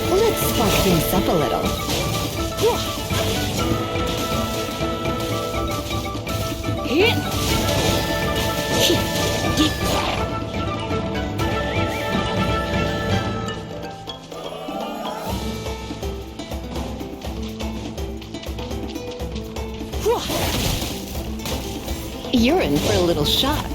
Let's spice things up a little. You're in for a little shock.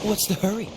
What's the hurry?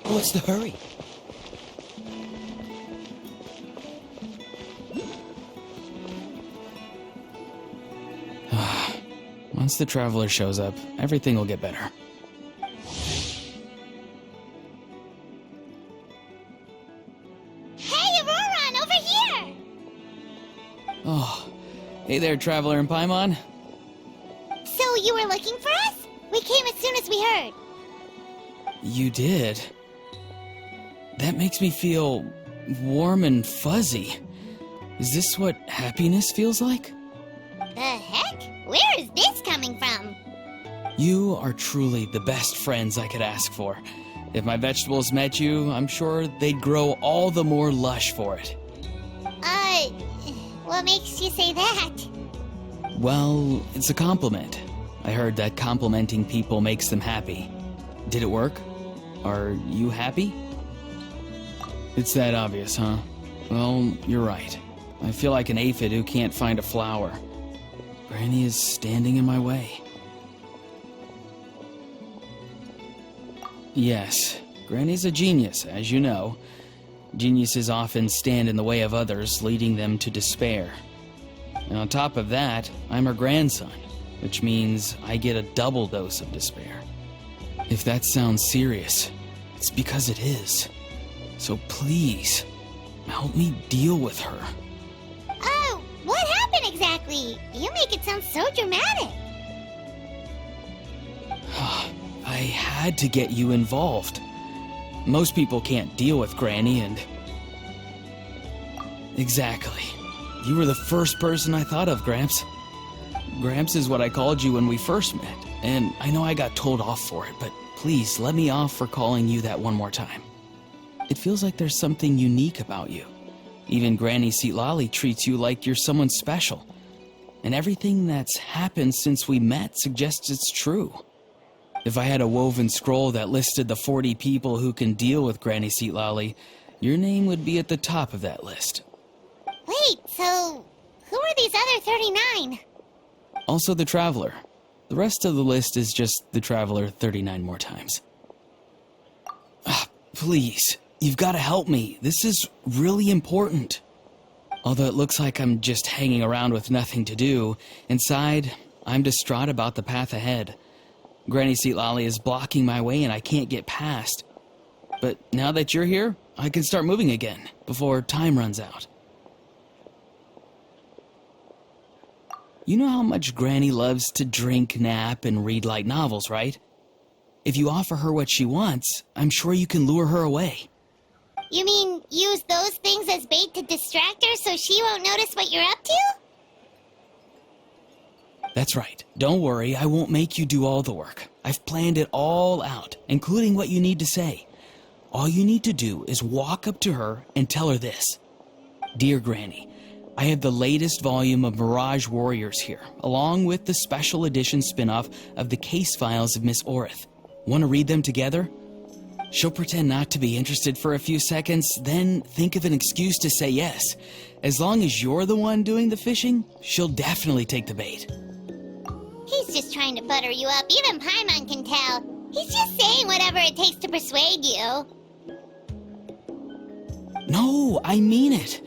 What's the hurry? Once the traveler shows up, everything will get better. Hey, Aurora, over here! Oh, hey there, traveler in Paimon. So you were looking for us? We came as soon as we heard. You did? That makes me feel warm and fuzzy. Is this what happiness feels like? The heck? Where is this coming from? You are truly the best friends I could ask for. If my vegetables met you, I'm sure they'd grow all the more lush for it. What makes you say that? Well, it's a compliment. I heard that complimenting people makes them happy. Did it work? Are you happy? It's that obvious, huh? Well, you're right. I feel like an aphid who can't find a flower. Granny is standing in my way. Yes, Granny's a genius, as you know. Geniuses often stand in the way of others, leading them to despair. And on top of that, I'm her grandson, which means I get a double dose of despair. If that sounds serious, it's because it is. So please, help me deal with her. Oh, what happened exactly? You make it sound so dramatic. I had to get you involved. Most people can't deal with Granny and... Exactly. You were the first person I thought of, Gramps. Gramps is what I called you when we first met, and I know I got told off for it, but please let me off for calling you that one more time. It feels like there's something unique about you. Even Granny Seatlali treats you like you're someone special. And everything that's happened since we met suggests it's true. If I had a woven scroll that listed the 40 people who can deal with Granny Seatlali, your name would be at the top of that list. Wait, so who are these other 39? Also the Traveler. The rest of the list is just the Traveler 39 more times. Please, you've got to help me. This is really important. Although it looks like I'm just hanging around with nothing to do, inside, I'm distraught about the path ahead. Granny Seatlali is blocking my way and I can't get past. But now that you're here, I can start moving again, before time runs out. You know how much Granny loves to drink, nap, and read light novels, right? If you offer her what she wants, I'm sure you can lure her away. You mean use those things as bait to distract her so she won't notice what you're up to? That's right. Don't worry, I won't make you do all the work. I've planned it all out, including what you need to say. All you need to do is walk up to her and tell her this. Dear Granny, I have the latest volume of Mirage Warriors here, along with the special edition spin-off of the case files of Miss Orith. Want to read them together? She'll pretend not to be interested for a few seconds, then think of an excuse to say yes. As long as you're the one doing the fishing, she'll definitely take the bait. He's just trying to butter you up. Even Paimon can tell. He's just saying whatever it takes to persuade you. No, I mean it.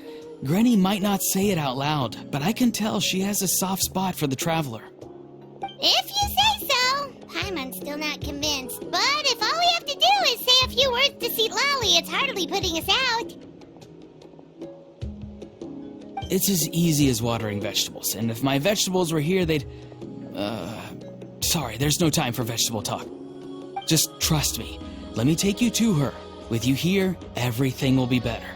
Granny might not say it out loud, but I can tell she has a soft spot for the traveler. If you say so. Paimon's still not convinced. But if all we have to do is say a few words to Citlali, it's hardly putting us out. It's as easy as watering vegetables, and if my vegetables were here, they'd... Sorry, there's no time for vegetable talk. Just trust me. Let me take you to her. With you here, everything will be better.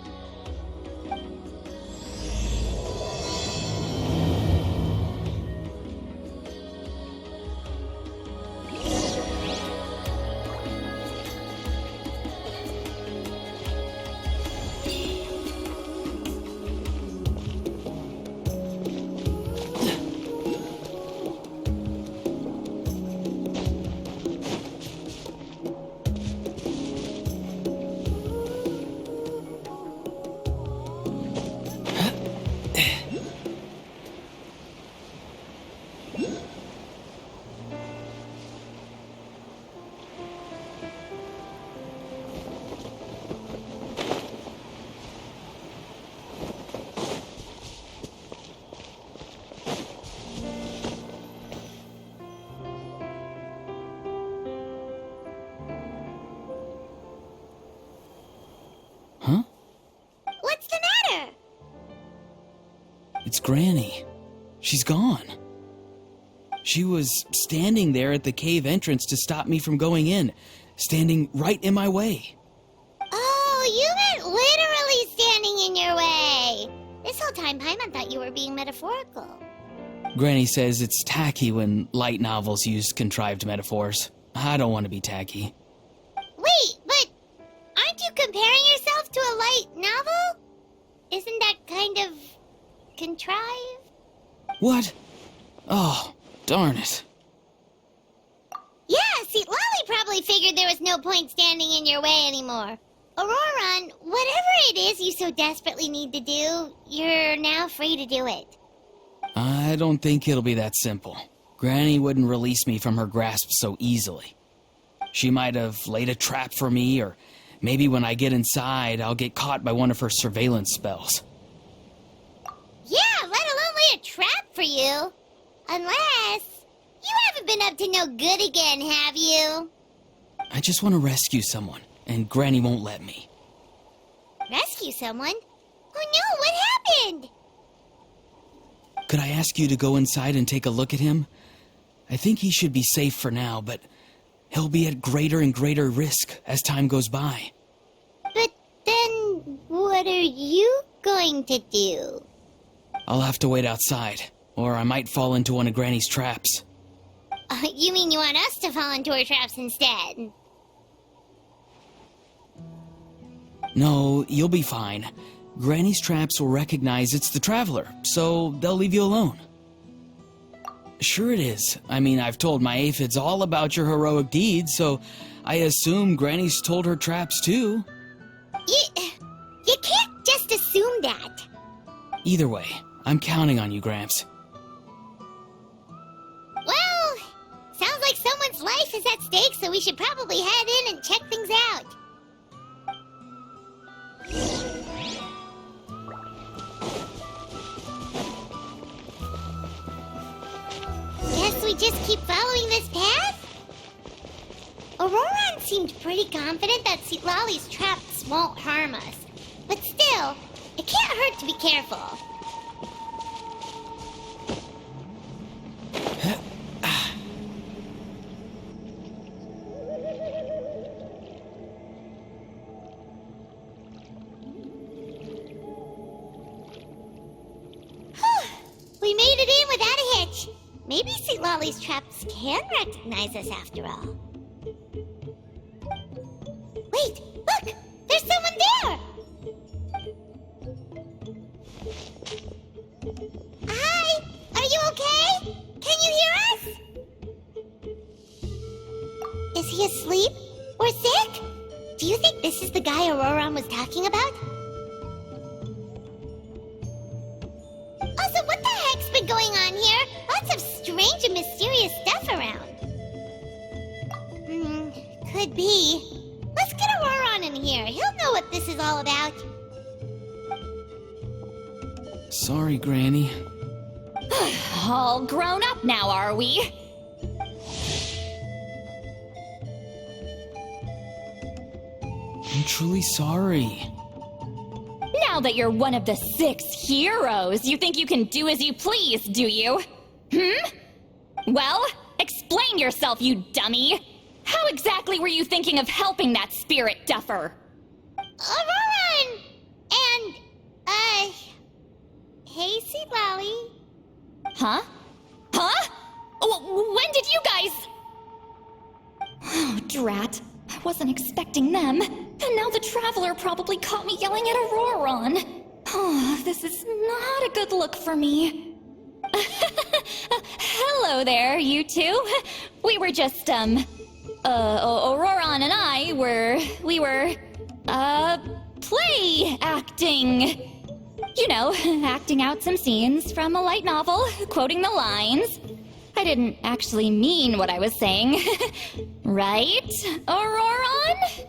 Huh? What's the matter? It's Granny. She's gone. She was standing there at the cave entrance to stop me from going in, standing right in my way. Oh, you meant literally standing in your way. This whole time, Paimon thought you were being metaphorical. Granny says it's tacky when light novels use contrived metaphors. I don't want to be tacky. Wait, but aren't you comparing yourself to a light novel? Isn't that kind of contrived? What? Oh, darn it. Yeah, see, Lolly probably figured there was no point standing in your way anymore. Auroran, whatever it is you so desperately need to do, you're now free to do it. I don't think it'll be that simple. Granny wouldn't release me from her grasp so easily. She might have laid a trap for me, or maybe when I get inside, I'll get caught by one of her surveillance spells. Yeah, let alone lay a trap for you. Unless you haven't been up to no good again, have you? I just want to rescue someone, and Granny won't let me. Rescue someone? Oh no, what happened? Could I ask you to go inside and take a look at him? I think he should be safe for now, but he'll be at greater and greater risk as time goes by. But then, what are you going to do? I'll have to wait outside, or I might fall into one of Granny's traps. You mean you want us to fall into her traps instead? No, you'll be fine. Granny's traps will recognize it's the traveler, so they'll leave you alone. Sure it is. I mean, I've told my aphids all about your heroic deeds, so I assume Granny's told her traps too. You can't just assume that. Either way, I'm counting on you, Gramps. Well, sounds like someone's life is at stake, so we should probably head in and check things out. Guess we just keep following this path? Auroran seemed pretty confident that Citlali's traps won't harm us. But still, it can't hurt to be careful. We made it in without a hitch. Maybe Sweet Lolly's traps can recognize us after all. Wait, look! There's someone there! Hi! Are you okay? Can you hear us? Is he asleep? Or sick? Do you think this is the guy Auroron was talking about? Also, what the heck's been going on here? Lots of strange and mysterious stuff around. Could be. Let's get Auroron in here. He'll know what this is all about. Sorry, Granny. All grown up now, are we? I'm truly sorry. Now that you're one of the 6 heroes, you think you can do as you please, do you? Well, explain yourself, you dummy! How exactly were you thinking of helping that spirit duffer? Auroron! And, hey, Sweet Lolly. Huh? Huh? When did you guys... Oh, drat. I wasn't expecting them. And now the Traveler probably caught me yelling at Auroron. Oh, this is not a good look for me. Hello there, you two. We were just, Auroron and I we were, play acting. You know, acting out some scenes from a light novel, quoting the lines. I didn't actually mean what I was saying. Right, Auroron?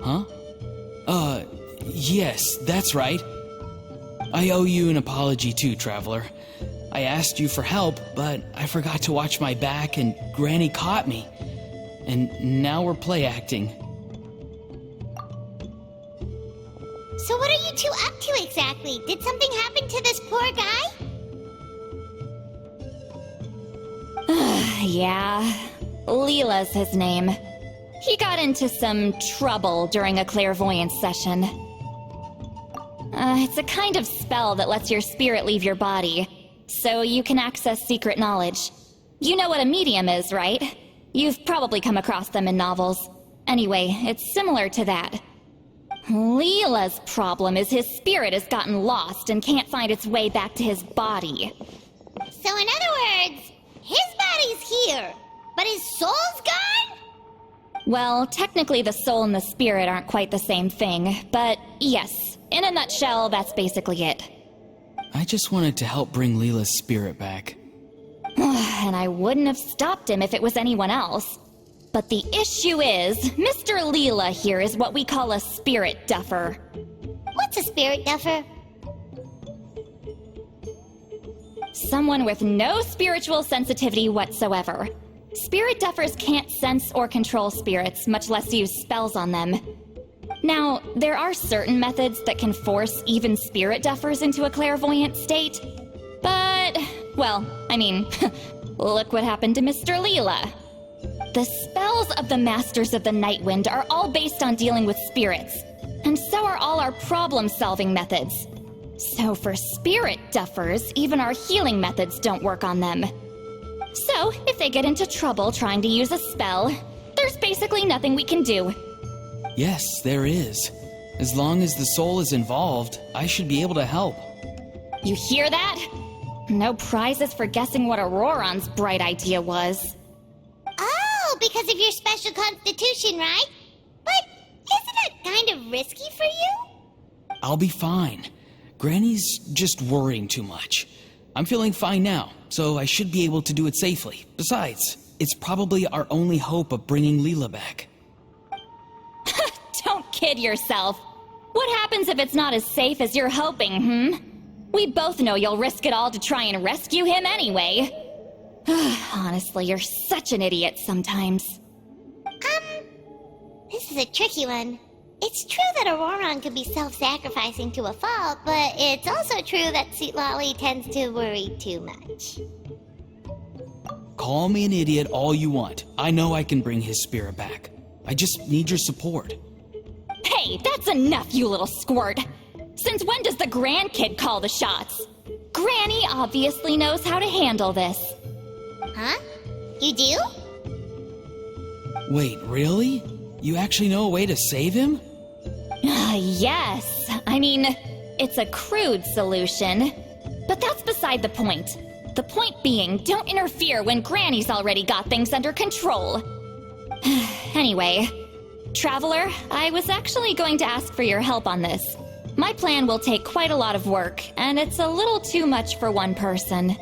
Huh? Yes, that's right. I owe you an apology too, Traveler. I asked you for help, but I forgot to watch my back and Granny caught me. And now we're play acting. So what are you two up to exactly? Did something happen to this poor guy? Yeah, Leela's his name. He got into some trouble during a clairvoyance session. It's a kind of spell that lets your spirit leave your body, so you can access secret knowledge. You know what a medium is, right? You've probably come across them in novels. Anyway, it's similar to that. Leela's problem is his spirit has gotten lost and can't find its way back to his body. So in other words, his body's here, but his soul's gone? Well, technically the soul and the spirit aren't quite the same thing, but yes, in a nutshell, that's basically it. I just wanted to help bring Leela's spirit back. And I wouldn't have stopped him if it was anyone else. But the issue is, Mr. Leela here is what we call a spirit duffer. What's a spirit duffer? Someone with no spiritual sensitivity whatsoever. Spirit duffers can't sense or control spirits, much less use spells on them. Now, there are certain methods that can force even spirit duffers into a clairvoyant state. But, well, I mean, look what happened to Mr. Leela. The spells of the Masters of the Night Wind are all based on dealing with spirits, and so are all our problem-solving methods. So for spirit duffers, even our healing methods don't work on them. So, if they get into trouble trying to use a spell, there's basically nothing we can do. Yes, there is. As long as the soul is involved, I should be able to help. You hear that? No prizes for guessing what Auroron's bright idea was. Oh, because of your special constitution, right? But isn't it kind of risky for you? I'll be fine. Granny's just worrying too much. I'm feeling fine now, so I should be able to do it safely. Besides, it's probably our only hope of bringing Leela back. Don't kid yourself. What happens if it's not as safe as you're hoping, We both know you'll risk it all to try and rescue him anyway. Honestly, you're such an idiot sometimes. This is a tricky one. It's true that Auroron could be self-sacrificing to a fault, but it's also true that Sweet Lolly tends to worry too much. Call me an idiot all you want. I know I can bring his spirit back. I just need your support. Hey, that's enough, you little squirt. Since when does the grandkid call the shots? Granny obviously knows how to handle this. Huh? You do? Wait, really? You actually know a way to save him? Yes. I mean, it's a crude solution. But that's beside the point. The point being, don't interfere when Granny's already got things under control. Anyway, Traveler, I was actually going to ask for your help on this. My plan will take quite a lot of work, and it's a little too much for one person.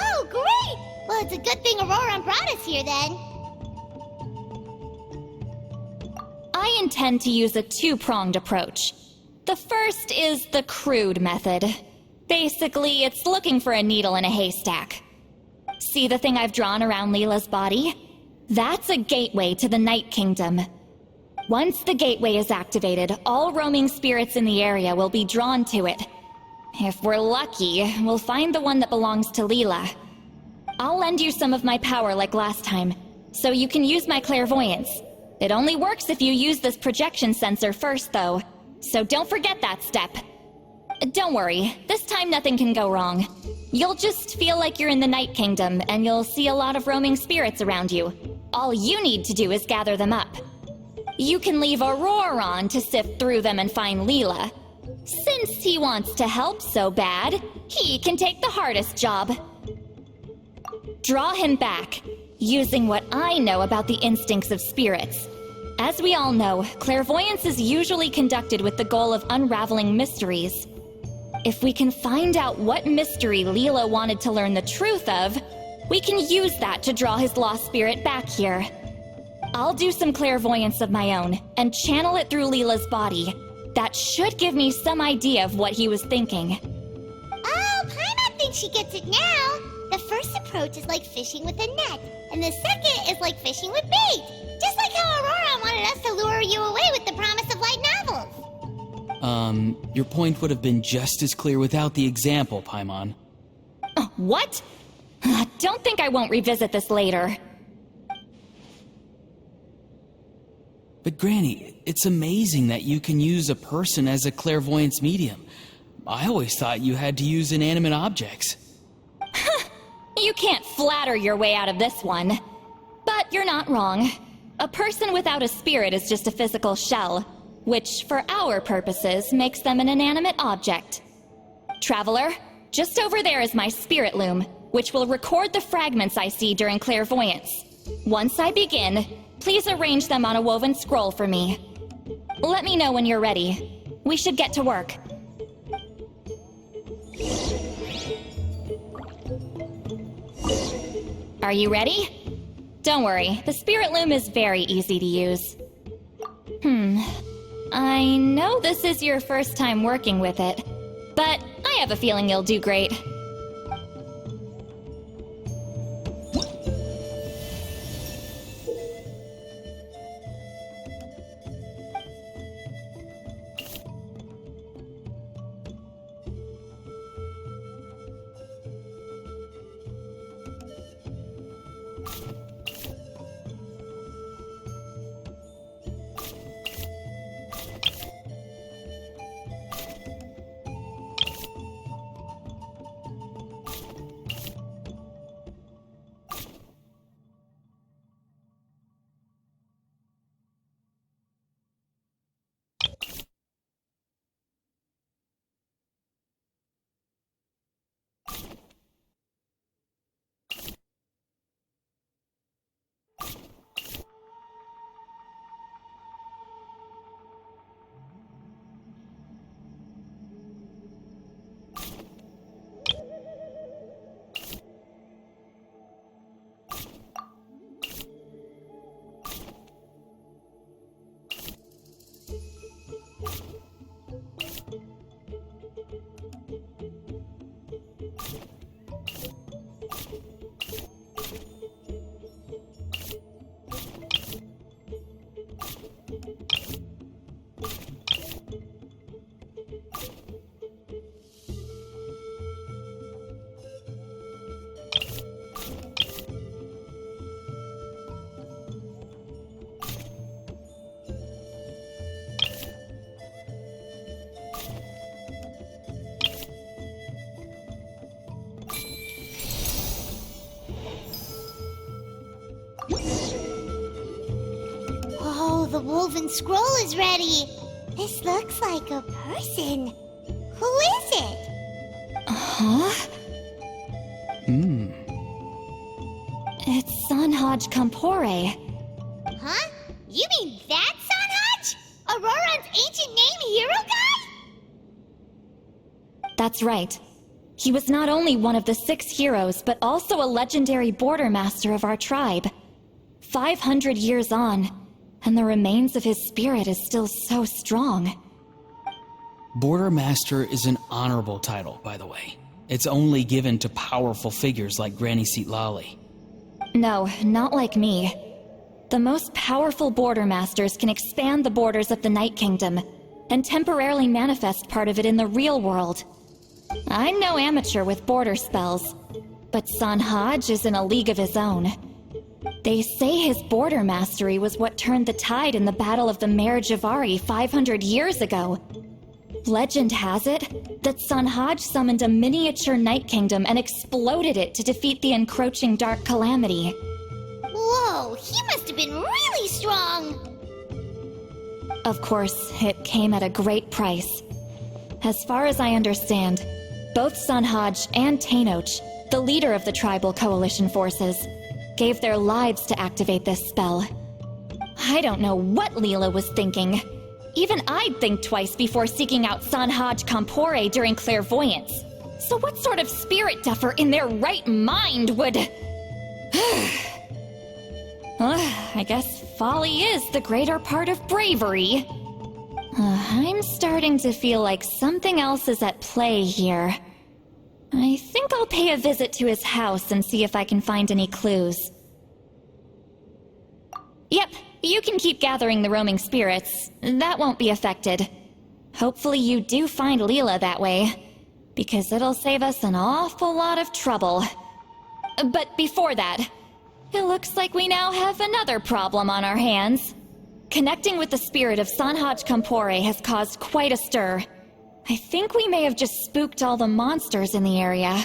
Oh, great! Well, it's a good thing Aurora brought us here then. I intend to use a two-pronged approach. The first is the crude method. Basically, it's looking for a needle in a haystack. See the thing I've drawn around Leela's body? That's a gateway to the Night Kingdom. Once the gateway is activated, all roaming spirits in the area will be drawn to it. If we're lucky, we'll find the one that belongs to Leela. I'll lend you some of my power like last time, so you can use my clairvoyance. It only works if you use this projection sensor first, though, so don't forget that step. Don't worry, this time nothing can go wrong. You'll just feel like you're in the Night Kingdom, and you'll see a lot of roaming spirits around you. All you need to do is gather them up. You can leave Auroron to sift through them and find Leela. Since he wants to help so bad, he can take the hardest job. Draw him back, using what I know about the instincts of spirits. As we all know, clairvoyance is usually conducted with the goal of unraveling mysteries. If we can find out what mystery Leela wanted to learn the truth of, we can use that to draw his lost spirit back here. I'll do some clairvoyance of my own and channel it through Leela's body. That should give me some idea of what he was thinking. Oh, Paimon thinks she gets it now. The first approach is like fishing with a net, and the second is like fishing with bait. Just like how Aurora wanted us to lure you away with the promise of light novels. Your point would have been just as clear without the example, Paimon. What? Don't think I won't revisit this later. But Granny, it's amazing that you can use a person as a clairvoyance medium. I always thought you had to use inanimate objects. You can't flatter your way out of this one. But you're not wrong. A person without a spirit is just a physical shell, which, for our purposes, makes them an inanimate object. Traveler, just over there is my spirit loom, which will record the fragments I see during clairvoyance. Once I begin, please arrange them on a woven scroll for me. Let me know when you're ready. We should get to work. Are you ready? Don't worry, the spirit loom is very easy to use. I know this is your first time working with it, but I have a feeling you'll do great. the woven scroll is ready. This looks like a person. Who is it? Huh? It's Sanhaj Kampore. Huh? You mean that's Sanhaj? Auroran's ancient name hero guy? That's right. He was not only one of the 6 heroes, but also a legendary border master of our tribe. 500 years on, and the remains of his spirit is still so strong. Border Master is an honorable title, by the way. It's only given to powerful figures like Granny Seatlali. No, not like me. The most powerful border masters can expand the borders of the Night Kingdom and temporarily manifest part of it in the real world. I'm no amateur with border spells, but Sanhaj is in a league of his own. They say his border mastery was what turned the tide in the Battle of the Mare Javari 500 years ago. Legend has it that Sanhaj summoned a miniature Night Kingdom and exploded it to defeat the encroaching Dark Calamity. Whoa, he must have been really strong! Of course, it came at a great price. As far as I understand, both Sanhaj and Tainoch, the leader of the tribal coalition forces, gave their lives to activate this spell. I don't know what Leela was thinking. Even I'd think twice before seeking out Sanhaj Kampore during clairvoyance. So what sort of spirit duffer in their right mind would... I guess folly is the greater part of bravery. I'm starting to feel like something else is at play here. I think I'll pay a visit to his house and see if I can find any clues. Yep, you can keep gathering the roaming spirits. That won't be affected. Hopefully you do find Leela that way, because it'll save us an awful lot of trouble. But before that, it looks like we now have another problem on our hands. Connecting with the spirit of Sanhaj Kampore has caused quite a stir. I think we may have just spooked all the monsters in the area.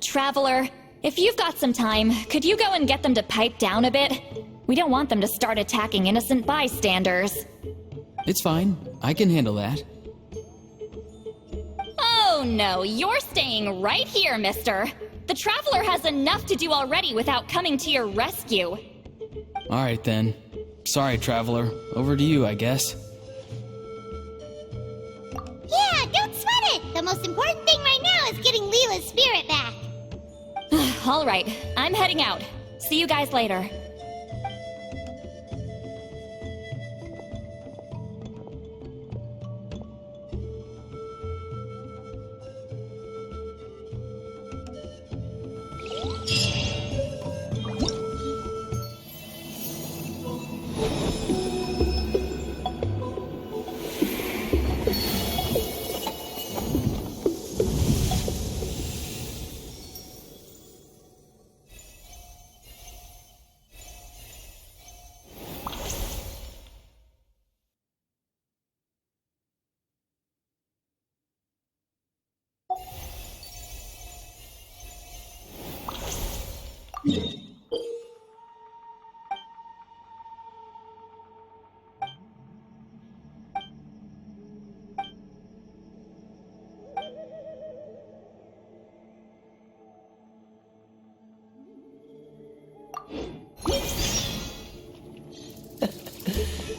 Traveler, if you've got some time, could you go and get them to pipe down a bit? We don't want them to start attacking innocent bystanders. It's fine. I can handle that. Oh no, you're staying right here, mister. The Traveler has enough to do already without coming to your rescue. Alright then. Sorry, Traveler. Over to you, I guess. Yeah, don't sweat it! The most important thing right now is getting Leela's spirit back. Alright, I'm heading out. See you guys later.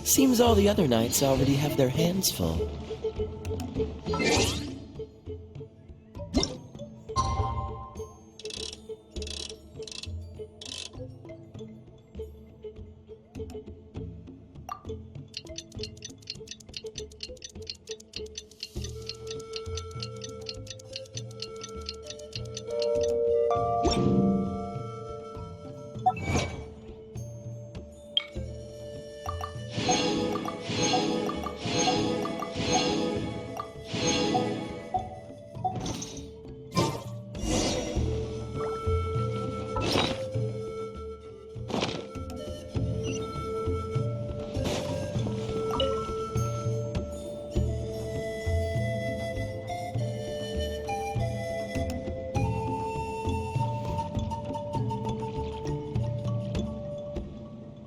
Seems all the other knights already have their hands full.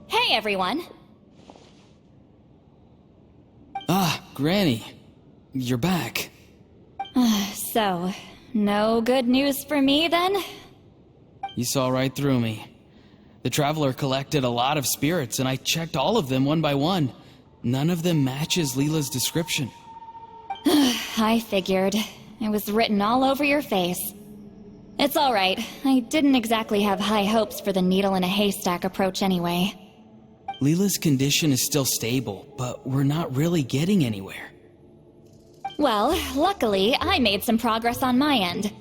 Hey everyone! Granny, you're back. So, no good news for me then? You saw right through me. The Traveler collected a lot of spirits, and I checked all of them one by one. None of them matches Leela's description. I figured. It was written all over your face. It's alright. I didn't exactly have high hopes for the needle in a haystack approach anyway. Leela's condition is still stable, but we're not really getting anywhere. Well, luckily, I made some progress on my end.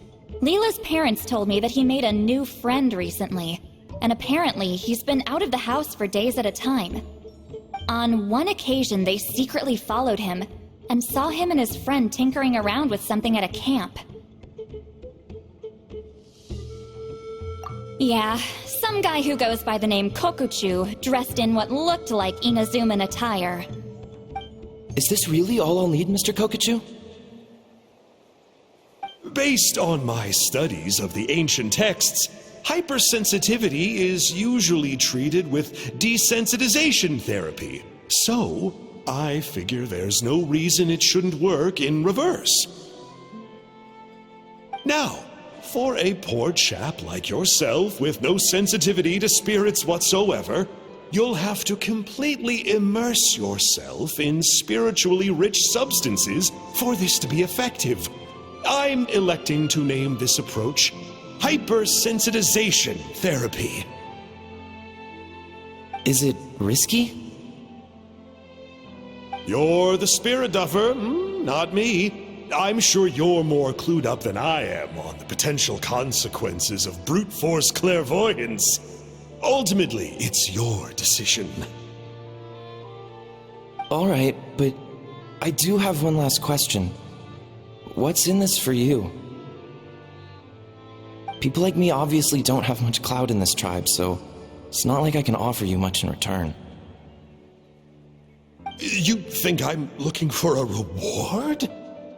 Leela's parents told me that he made a new friend recently, and apparently he's been out of the house for days at a time. On one occasion, they secretly followed him and saw him and his friend tinkering around with something at a camp. Yeah, some guy who goes by the name Kokuchu, dressed in what looked like Inazuman attire. Is this really all I'll need, Mr. Kokuchu? Based on my studies of the ancient texts, hypersensitivity is usually treated with desensitization therapy. So, I figure there's no reason it shouldn't work in reverse. Now, for a poor chap like yourself with no sensitivity to spirits whatsoever, you'll have to completely immerse yourself in spiritually rich substances for this to be effective. I'm electing to name this approach hypersensitization therapy. Is it risky? You're the spirit duffer, not me. I'm sure you're more clued up than I am on the potential consequences of brute force clairvoyance. Ultimately, it's your decision. Alright, but I do have one last question. What's in this for you? People like me obviously don't have much clout in this tribe, so it's not like I can offer you much in return. You think I'm looking for a reward?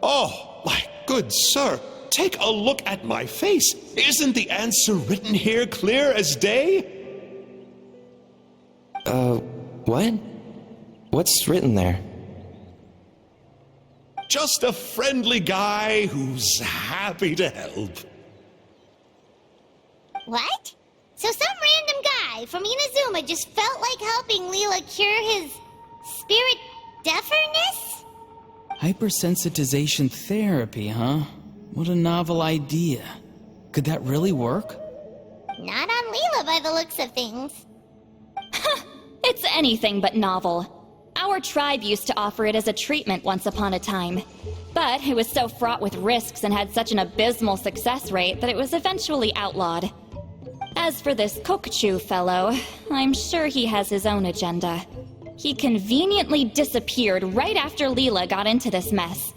Oh, my good sir, take a look at my face. Isn't the answer written here clear as day? What? What's written there? Just a friendly guy who's happy to help. What? So some random guy from Inazuma just felt like helping Leela cure his spirit deafness? Hypersensitization therapy, huh? What a novel idea. Could that really work? Not on Leela by the looks of things. It's anything but novel. Our tribe used to offer it as a treatment once upon a time. But it was so fraught with risks and had such an abysmal success rate that it was eventually outlawed. As for this Kokuchu fellow, I'm sure he has his own agenda. He conveniently disappeared right after Leela got into this mess.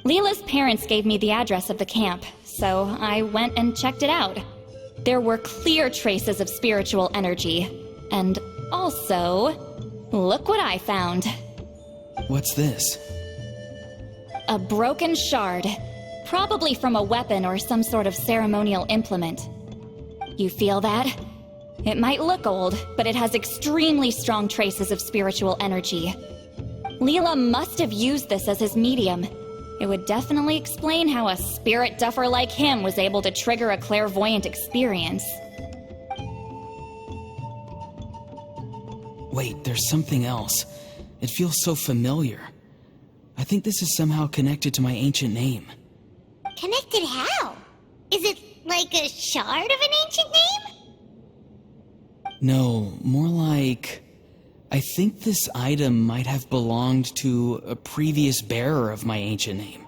Leela's parents gave me the address of the camp, so I went and checked it out. There were clear traces of spiritual energy. And also, look what I found. What's this? A broken shard. Probably from a weapon or some sort of ceremonial implement. You feel that? It might look old, but it has extremely strong traces of spiritual energy. Leela must have used this as his medium. It would definitely explain how a spirit duffer like him was able to trigger a clairvoyant experience. Wait, there's something else. It feels so familiar. I think this is somehow connected to my ancient name. Connected how? Is it like a shard of an ancient name? No, more like... I think this item might have belonged to a previous bearer of my ancient name.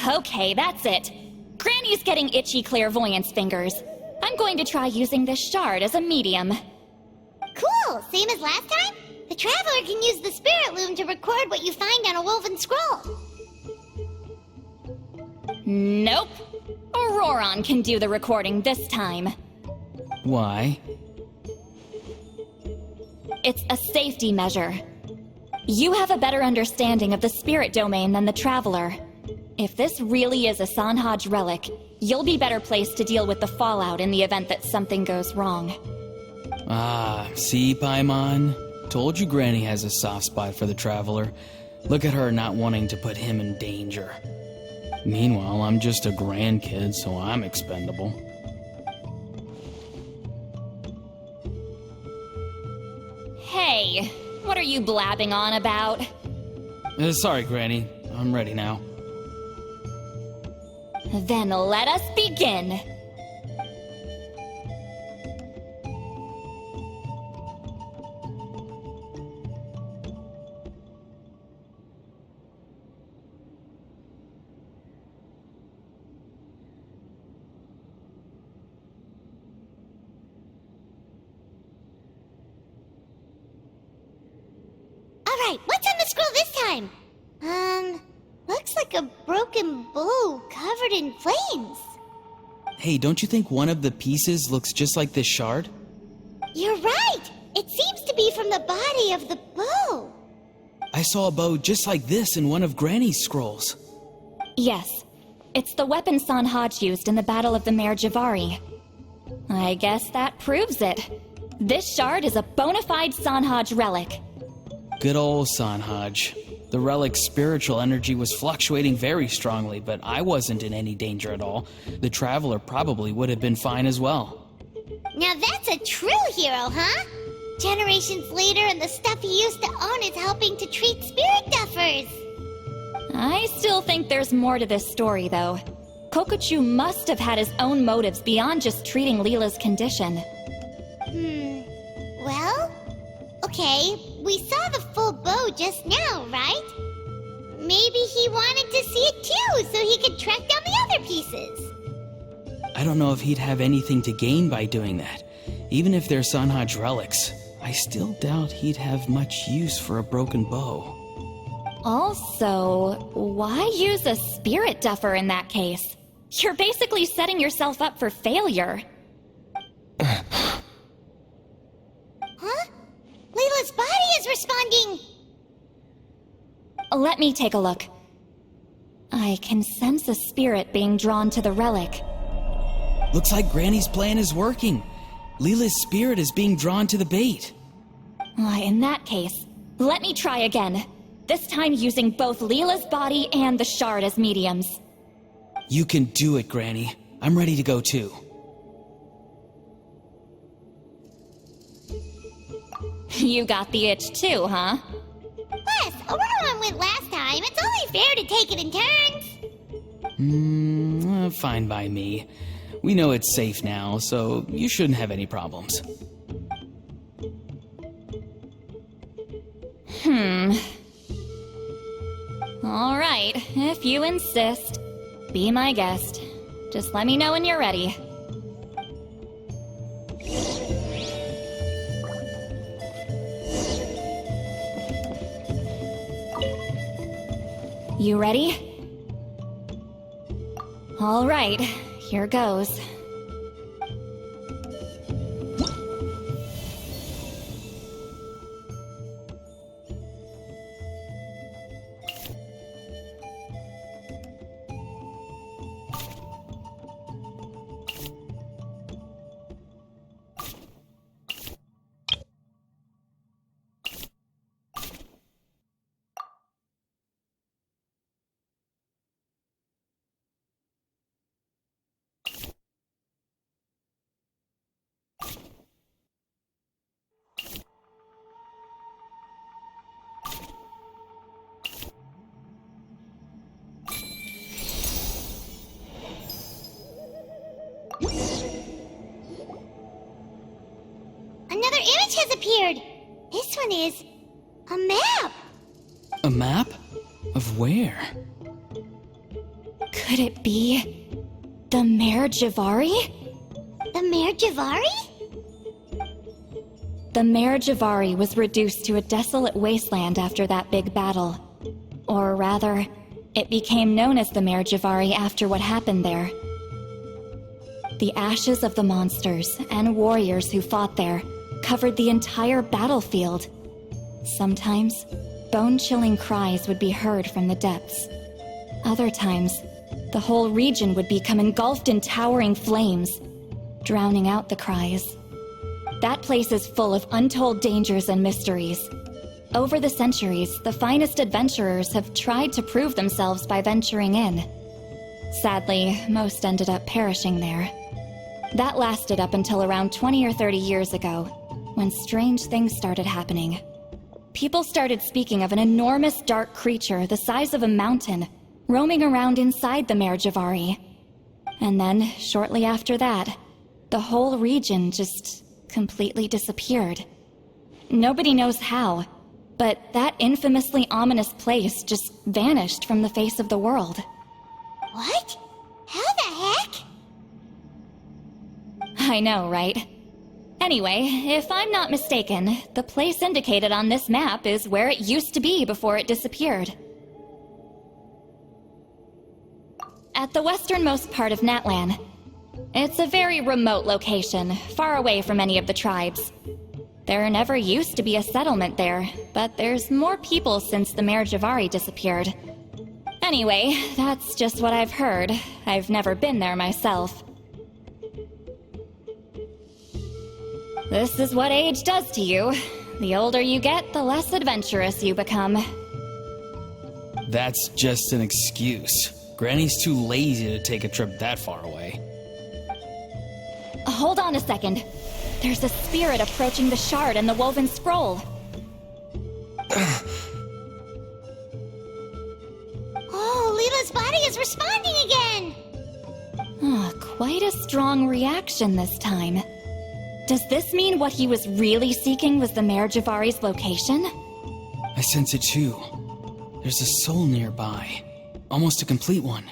Okay, that's it. Granny's getting itchy clairvoyance fingers. I'm going to try using this shard as a medium. Cool, same as last time? The Traveler can use the Spirit Loom to record what you find on a woven scroll. Nope. Auroron can do the recording this time. Why? It's a safety measure. You have a better understanding of the spirit domain than the Traveler. If this really is a Sanhaj relic, you'll be better placed to deal with the fallout in the event that something goes wrong. Ah, see, Paimon? Told you Granny has a soft spot for the Traveler. Look at her not wanting to put him in danger. Meanwhile, I'm just a grandkid, so I'm expendable. Hey, what are you blabbing on about? Sorry, Granny. I'm ready now. Then let us begin. Alright, what's on the scroll this time? Looks like a broken bow covered in flames. Hey, don't you think one of the pieces looks just like this shard? You're right! It seems to be from the body of the bow. I saw a bow just like this in one of Granny's scrolls. Yes, it's the weapon Sanhaj used in the Battle of the Mare Javari. I guess that proves it. This shard is a bona fide Sanhaj relic. Good old Sanhaj. The relic's spiritual energy was fluctuating very strongly, but I wasn't in any danger at all. The Traveler probably would have been fine as well. Now that's a true hero, huh? Generations later and the stuff he used to own is helping to treat spirit duffers. I still think there's more to this story, though. Kokochu must have had his own motives beyond just treating Leela's condition. Well, okay, we saw the full bow just now, right? Maybe he wanted to see it too, so he could track down the other pieces. I don't know if he'd have anything to gain by doing that. Even if they're Sanhaj relics, I still doubt he'd have much use for a broken bow. Also, why use a spirit duffer in that case? You're basically setting yourself up for failure. Huh? Leela's body is responding! Let me take a look. I can sense a spirit being drawn to the relic. Looks like Granny's plan is working. Leela's spirit is being drawn to the bait. In that case, let me try again. This time using both Leela's body and the shard as mediums. You can do it, Granny. I'm ready to go too. You got the itch too, huh? Plus, Auroran went last time. It's only fair to take it in turns. Fine by me. We know it's safe now, so you shouldn't have any problems. All right, if you insist. Be my guest. Just let me know when you're ready. You ready? All right, here goes. Another image has appeared. This one is a map. A map? Of where? Could it be the Mare Javari? The Mare Javari? The Mare Javari was reduced to a desolate wasteland after that big battle. Or rather, it became known as the Mare Javari after what happened there. The ashes of the monsters and warriors who fought there covered the entire battlefield. Sometimes, bone-chilling cries would be heard from the depths. Other times, the whole region would become engulfed in towering flames, drowning out the cries. That place is full of untold dangers and mysteries. Over the centuries, the finest adventurers have tried to prove themselves by venturing in. Sadly, most ended up perishing there. That lasted up until around 20 or 30 years ago, when strange things started happening. People started speaking of an enormous dark creature the size of a mountain, roaming around inside the Mare Javari. And then, shortly after that, the whole region just completely disappeared. Nobody knows how, but that infamously ominous place just vanished from the face of the world. What? How the heck? I know, right? Anyway, if I'm not mistaken, the place indicated on this map is where it used to be before it disappeared. At the westernmost part of Natlan. It's a very remote location, far away from any of the tribes. There never used to be a settlement there, but there's more people since the Mare Javari disappeared. Anyway, that's just what I've heard. I've never been there myself. This is what age does to you. The older you get, the less adventurous you become. That's just an excuse. Granny's too lazy to take a trip that far away. Hold on a second. There's a spirit approaching the shard and the woven scroll. Oh, Leela's body is responding again! Quite a strong reaction this time. Does this mean what he was really seeking was the Mare Javari's location? I sense it too. There's a soul nearby. Almost a complete one.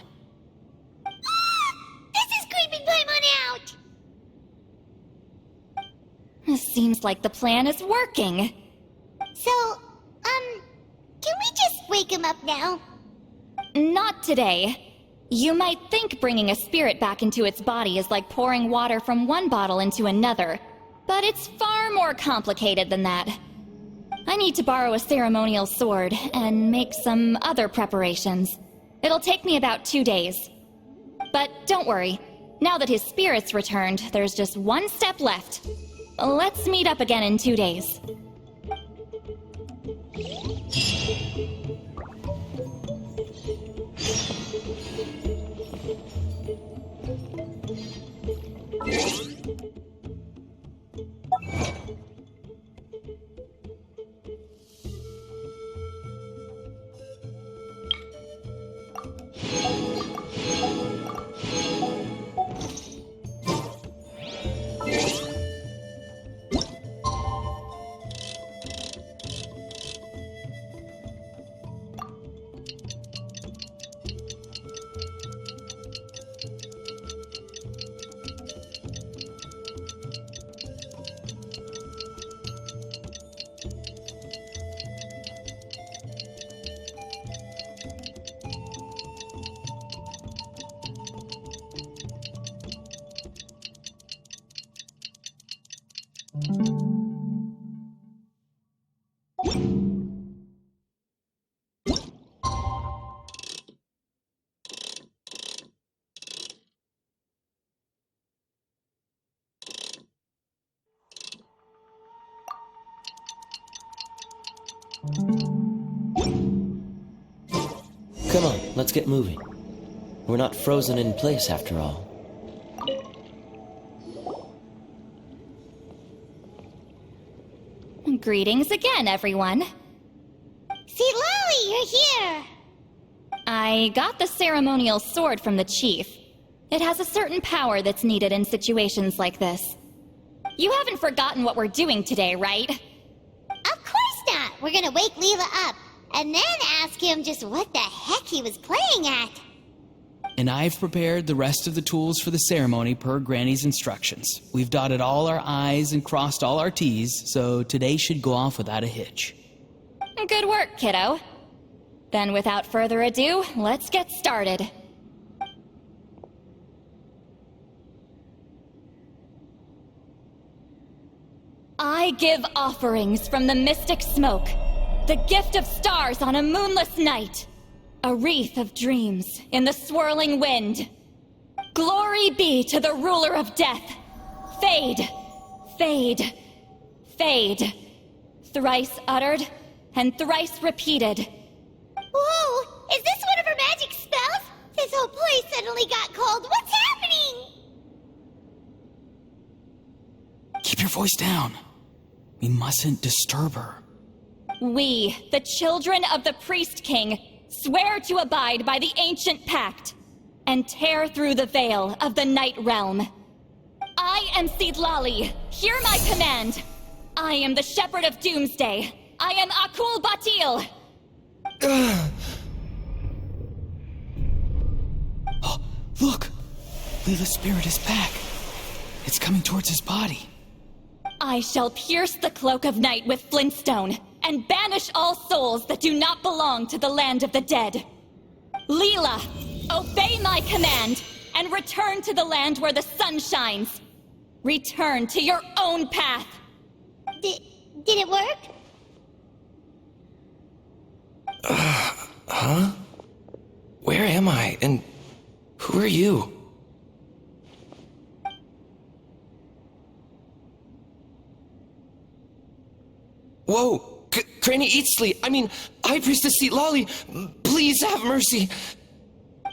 This is creeping Paimon out! It seems like the plan is working. So, can we just wake him up now? Not today. You might think bringing a spirit back into its body is like pouring water from one bottle into another, but it's far more complicated than that. I need to borrow a ceremonial sword and make some other preparations. It'll take me about 2 days. But don't worry, now that his spirit's returned, there's just one step left. Let's meet up again in 2 days. Come on, let's get moving. We're not frozen in place after all. Greetings again, everyone. See, Lolly, you're here! I got the ceremonial sword from the chief. It has a certain power that's needed in situations like this. You haven't forgotten what we're doing today, right? Of course not! We're gonna wake Leela up, and then ask him just what the heck he was playing at. And I've prepared the rest of the tools for the ceremony per Granny's instructions. We've dotted all our I's and crossed all our T's, so today should go off without a hitch. Good work, kiddo. Then without further ado, let's get started. I give offerings from the mystic smoke, the gift of stars on a moonless night, a wreath of dreams in the swirling wind. Glory be to the ruler of death. Fade, Fade. Fade. Thrice uttered, and thrice repeated. Whoa! Is this one of her magic spells? This whole place suddenly got cold. What's happening? Keep your voice down. We mustn't disturb her. We, the children of the Priest King, swear to abide by the ancient pact and tear through the veil of the Night Realm. I am Sidlali. Hear my command. I am the Shepherd of Doomsday. I am Akul Batil. Oh, look! Leela's spirit is back. It's coming towards his body. I shall pierce the cloak of night with flintstone and banish all souls that do not belong to the land of the dead. Leela, obey my command and return to the land where the sun shines. Return to your own path. Did it work? Huh? Where am I? And who are you? Whoa! Granny Eatsley, High Priestess Lolly, please have mercy!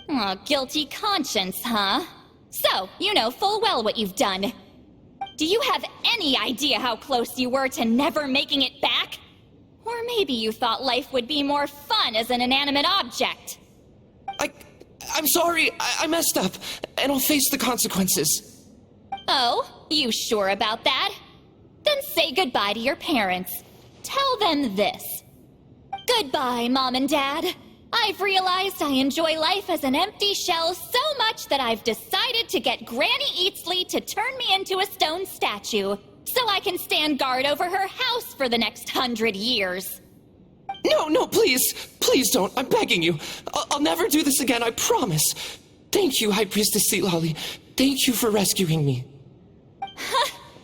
Oh, guilty conscience, huh? So, you know full well what you've done. Do you have any idea how close you were to never making it back? Or maybe you thought life would be more fun as an inanimate object. I'm sorry, I messed up, and I'll face the consequences. Oh, you sure about that? Then say goodbye to your parents. Tell them this. Goodbye, Mom and Dad. I've realized I enjoy life as an empty shell so much that I've decided to get Granny Eatsley to turn me into a stone statue, so I can stand guard over her house for the next 100 years. No, please! Please don't, I'm begging you. I'll never do this again, I promise. Thank you, High Priestess Lolly. Thank you for rescuing me.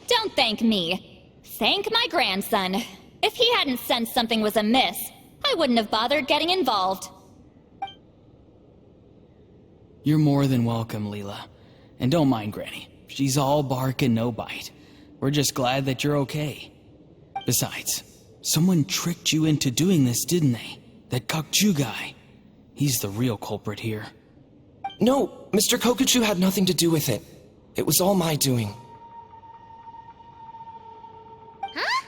Don't thank me. Thank my grandson. If he hadn't sensed something was amiss, I wouldn't have bothered getting involved. You're more than welcome, Leela. And don't mind Granny. She's all bark and no bite. We're just glad that you're okay. Besides, someone tricked you into doing this, didn't they? That Kokju guy. He's the real culprit here. No, Mr. Kokuchu had nothing to do with it. It was all my doing. Huh?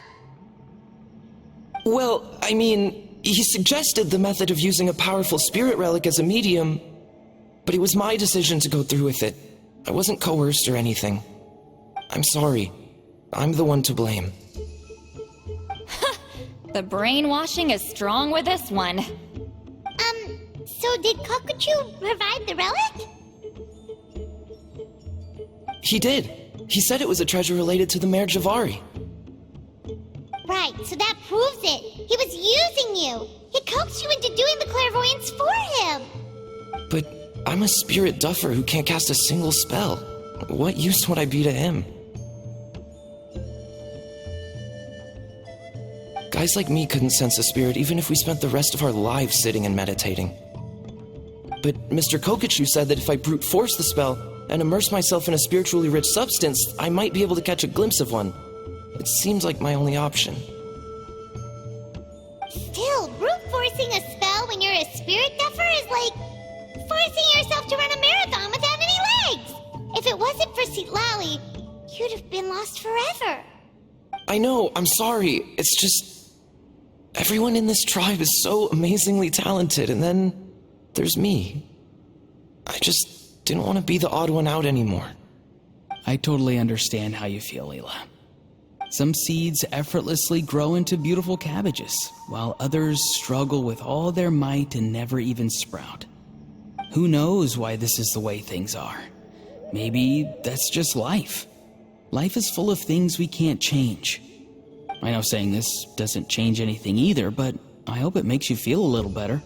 Well, he suggested the method of using a powerful spirit relic as a medium, but it was my decision to go through with it. I wasn't coerced or anything. I'm sorry. I'm the one to blame. The brainwashing is strong with this one. So did Kokuchu provide the relic? He did. He said it was a treasure related to the Mare Javari. Right, so that proves it. He was using you. He coaxed you into doing the clairvoyance for him. But I'm a spirit duffer who can't cast a single spell. What use would I be to him? Guys like me couldn't sense a spirit even if we spent the rest of our lives sitting and meditating. But Mr. Kokuchu said that if I brute force the spell and immerse myself in a spiritually rich substance, I might be able to catch a glimpse of one. It seems like my only option. Still, brute forcing a spell when you're a spirit duffer is like forcing yourself to run a marathon without any legs. If it wasn't for Sitlali, you'd have been lost forever. I know, I'm sorry. It's just... everyone in this tribe is so amazingly talented, and then there's me. I just didn't want to be the odd one out anymore. I totally understand how you feel, Leela. Some seeds effortlessly grow into beautiful cabbages, while others struggle with all their might and never even sprout. Who knows why this is the way things are? Maybe that's just life. Life is full of things we can't change. I know saying this doesn't change anything either, but I hope it makes you feel a little better.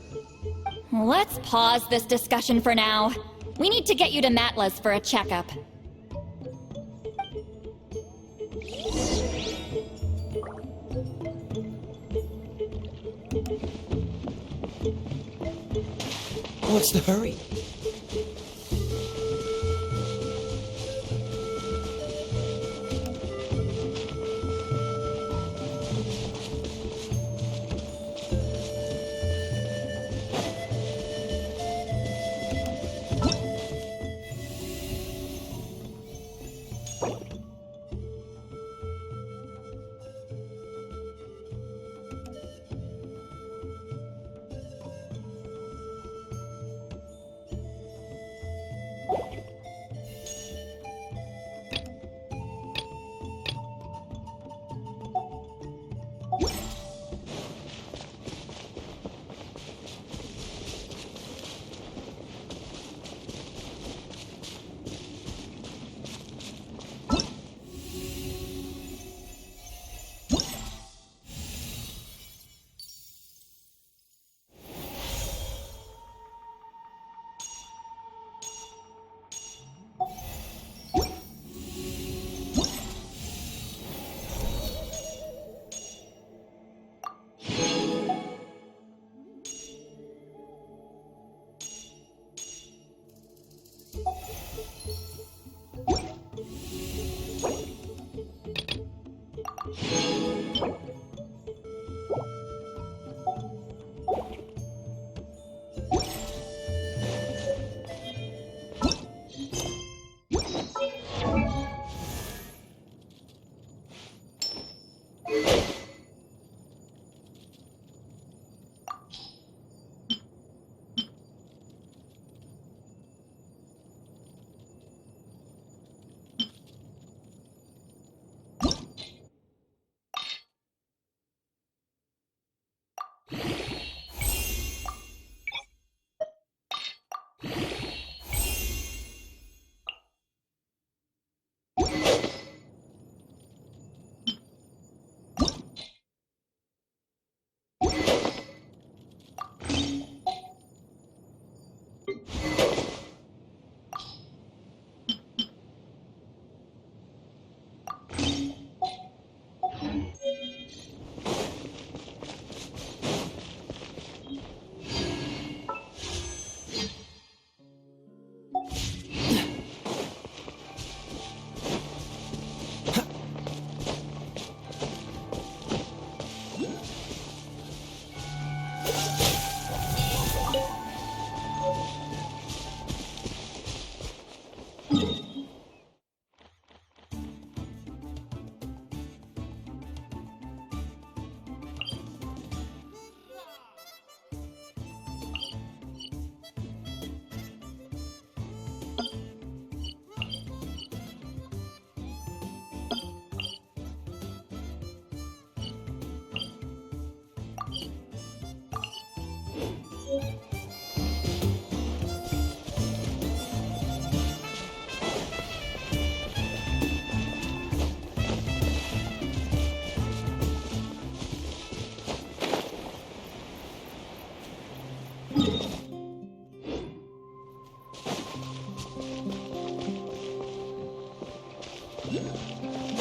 Let's pause this discussion for now. We need to get you to Matla's for a checkup. What's the hurry?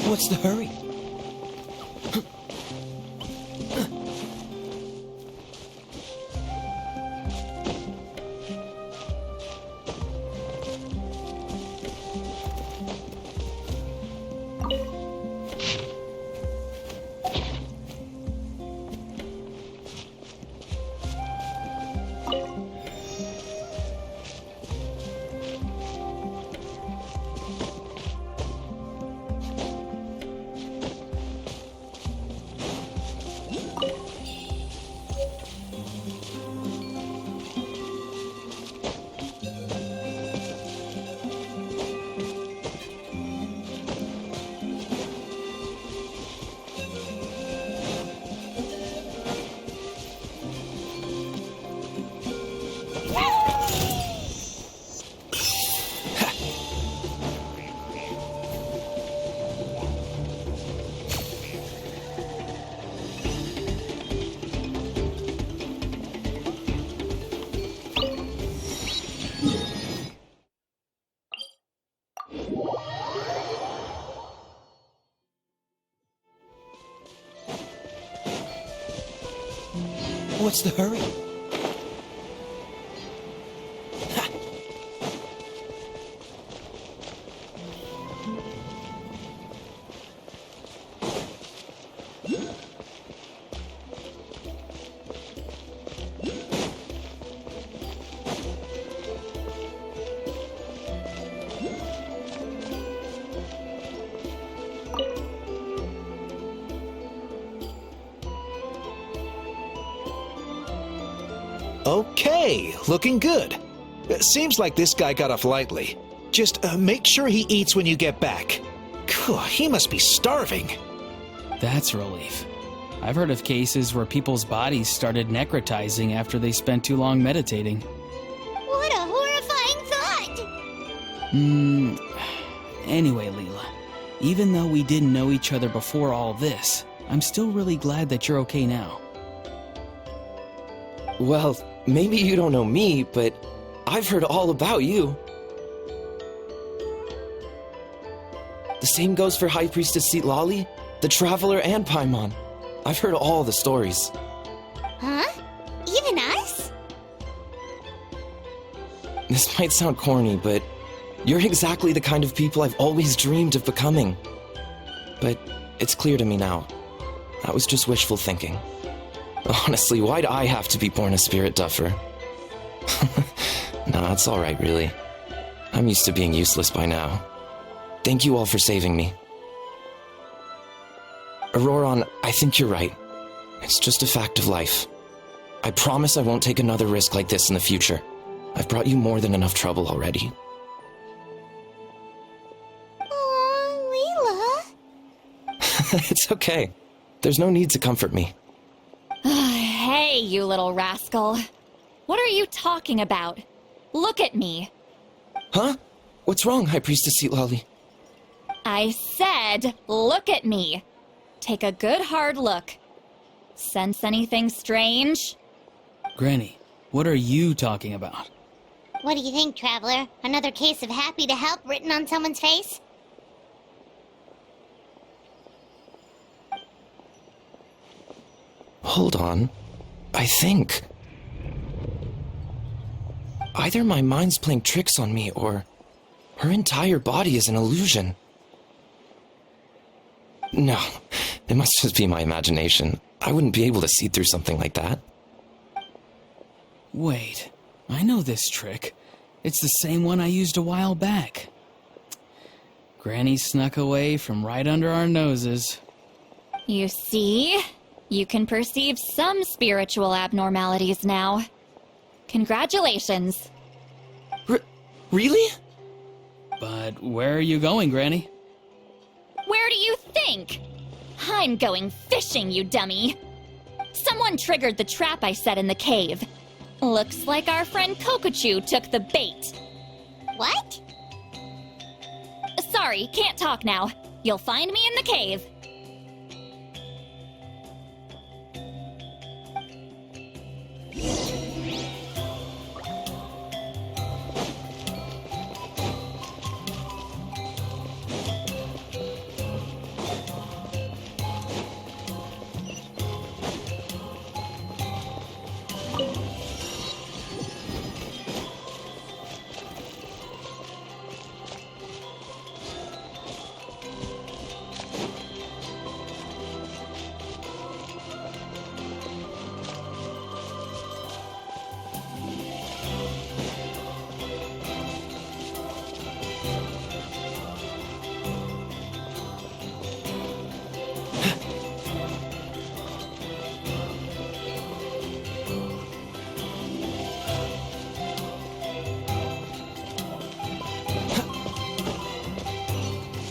What's the hurry? What's the hurry? Okay, looking good. Seems like this guy got off lightly. Just make sure he eats when you get back. Phew, he must be starving. That's a relief. I've heard of cases where people's bodies started necrotizing after they spent too long meditating. What a horrifying thought! Anyway, Leela, even though we didn't know each other before all this, I'm still really glad that you're okay now. Well, maybe you don't know me, but I've heard all about you. The same goes for High Priestess Lali, the Traveler, and Paimon. I've heard all the stories. Huh? Even us? This might sound corny, but you're exactly the kind of people I've always dreamed of becoming. But it's clear to me now. That was just wishful thinking. Honestly, why'd I have to be born a spirit duffer? Nah, it's alright, really. I'm used to being useless by now. Thank you all for saving me. Auroron, I think you're right. It's just a fact of life. I promise I won't take another risk like this in the future. I've brought you more than enough trouble already. Aw, Leela. It's okay. There's no need to comfort me. Hey, you little rascal. What are you talking about? Look at me. Huh? What's wrong, High Priestess Lali? I said, look at me. Take a good hard look. Sense anything strange? Granny, what are you talking about? What do you think, Traveler? Another case of happy to help written on someone's face? Hold on. I think. Either my mind's playing tricks on me, or her entire body is an illusion. No, it must just be my imagination. I wouldn't be able to see through something like that. Wait, I know this trick. It's the same one I used a while back. Granny snuck away from right under our noses. You see? You can perceive some spiritual abnormalities now. Congratulations. Really? But where are you going, Granny? Where do you think? I'm going fishing, you dummy. Someone triggered the trap I set in the cave. Looks like our friend Kokochu took the bait. What? Sorry, can't talk now. You'll find me in the cave.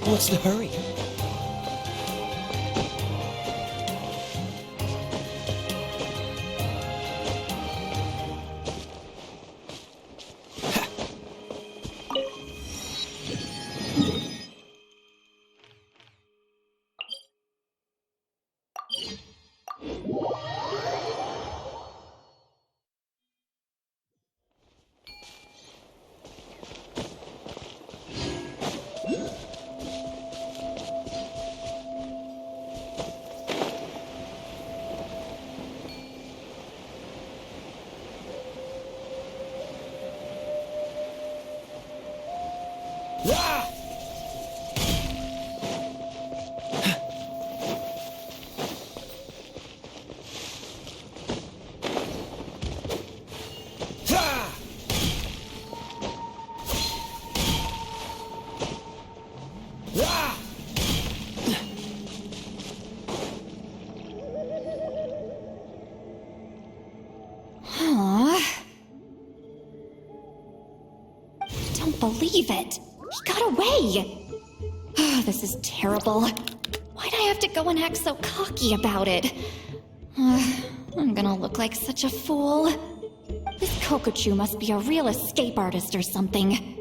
What's the hurry? Believe it. He got away. This is terrible. Why'd I have to go and act so cocky about it? I'm gonna look like such a fool. This Kokochu must be a real escape artist or something.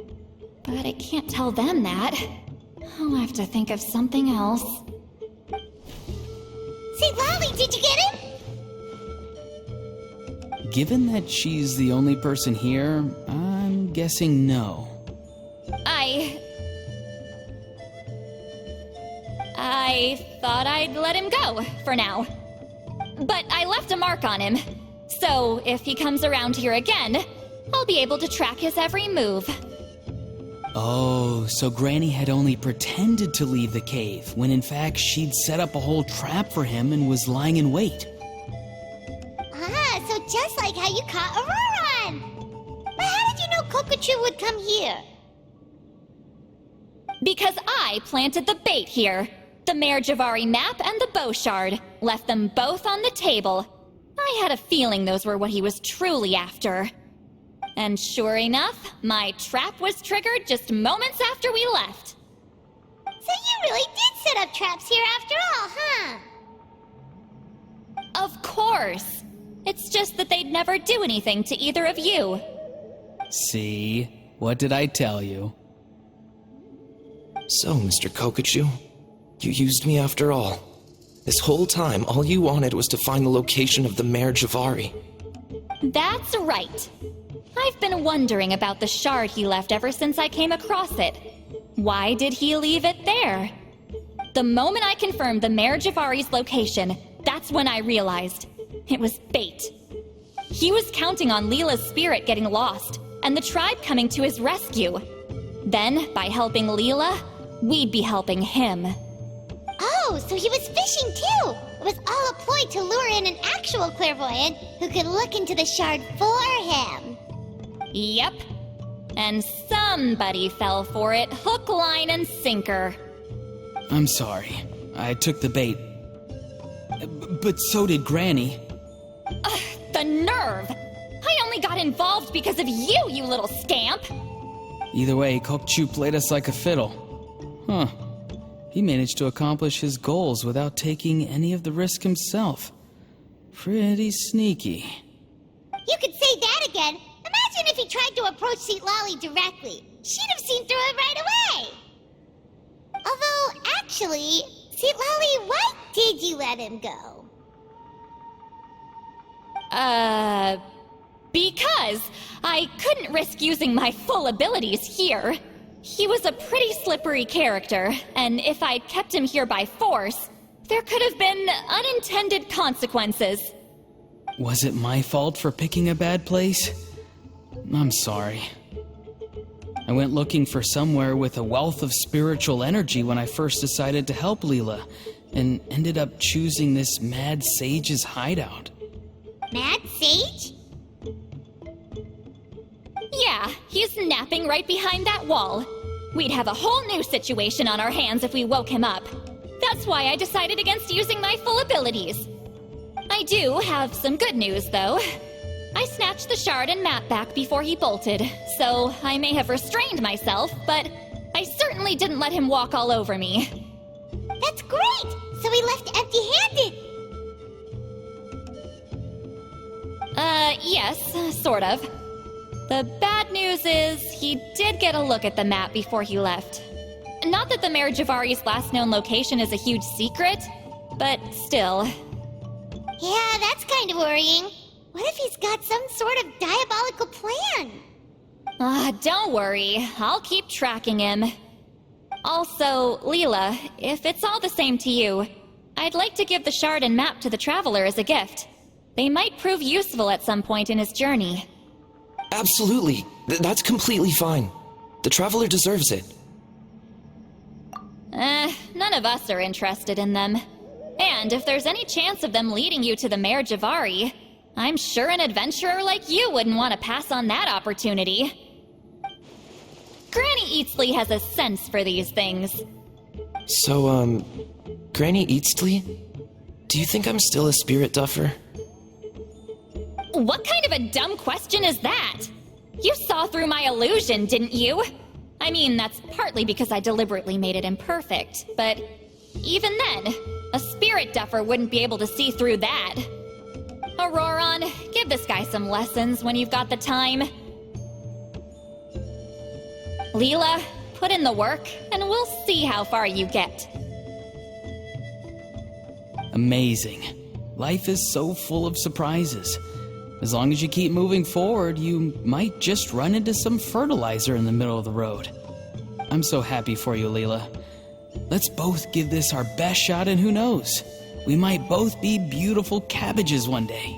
But I can't tell them that. I'll have to think of something else. Say, Lolly, did you get him? Given that she's the only person here, I'm guessing no. I thought I'd let him go, for now. But I left a mark on him, so if he comes around here again, I'll be able to track his every move. Oh, so Granny had only pretended to leave the cave, when in fact she'd set up a whole trap for him and was lying in wait. Ah, so just like how you caught Auroran! But how did you know Kokochu would come here? Because I planted the bait here. The Mare Javari map and the bow shard. Left them both on the table. I had a feeling those were what he was truly after. And sure enough, my trap was triggered just moments after we left. So you really did set up traps here after all, huh? Of course. It's just that they'd never do anything to either of you. See? What did I tell you? So, Mr. Kokochu, you used me after all. This whole time, all you wanted was to find the location of the Mare Javari. That's right. I've been wondering about the shard he left ever since I came across it. Why did he leave it there? The moment I confirmed the Mayor Javari's location, that's when I realized it was bait. He was counting on Leela's spirit getting lost, and the tribe coming to his rescue. Then, by helping Leela, we'd be helping him. Oh, so he was fishing too! It was all a ploy to lure in an actual clairvoyant who could look into the shard for him. Yep. And somebody fell for it, hook, line, and sinker. I'm sorry. I took the bait. But so did Granny. The nerve! I only got involved because of you, you little scamp! Either way, Kokchu played us like a fiddle. Huh. He managed to accomplish his goals without taking any of the risk himself. Pretty sneaky. You could say that again. Imagine if he tried to approach Seat Lolly directly. She'd have seen through it right away. Although, actually, Seat Lolly, why did you let him go? Because I couldn't risk using my full abilities here. He was a pretty slippery character, and if I'd kept him here by force, there could have been unintended consequences. Was it my fault for picking a bad place? I'm sorry. I went looking for somewhere with a wealth of spiritual energy when I first decided to help Leela, and ended up choosing this mad sage's hideout. Mad Sage? Yeah, he's napping right behind that wall. We'd have a whole new situation on our hands if we woke him up. That's why I decided against using my full abilities. I do have some good news, though. I snatched the shard and map back before he bolted, so I may have restrained myself, but I certainly didn't let him walk all over me. That's great! So he left empty-handed! Yes, sort of. The bad news is, he did get a look at the map before he left. Not that the Mayor Javari's last known location is a huge secret, but still. Yeah, that's kind of worrying. What if he's got some sort of diabolical plan? Don't worry, I'll keep tracking him. Also, Leela, if it's all the same to you, I'd like to give the shard and map to the Traveler as a gift. They might prove useful at some point in his journey. Absolutely. That's completely fine. The Traveler deserves it. None of us are interested in them. And if there's any chance of them leading you to the Mayor Javari, I'm sure an adventurer like you wouldn't want to pass on that opportunity. Granny Eatsley has a sense for these things. So, Granny Eatsley? Do you think I'm still a spirit duffer? What kind of a dumb question is that? You saw through my illusion, didn't you? I mean, that's partly because I deliberately made it imperfect, but even then, a spirit duffer wouldn't be able to see through that. Auroron, give this guy some lessons when you've got the time. Leela, put in the work, and we'll see how far you get. Amazing. Life is so full of surprises. As long as you keep moving forward, you might just run into some fertilizer in the middle of the road. I'm so happy for you, Leela. Let's both give this our best shot, and who knows? We might both be beautiful cabbages one day.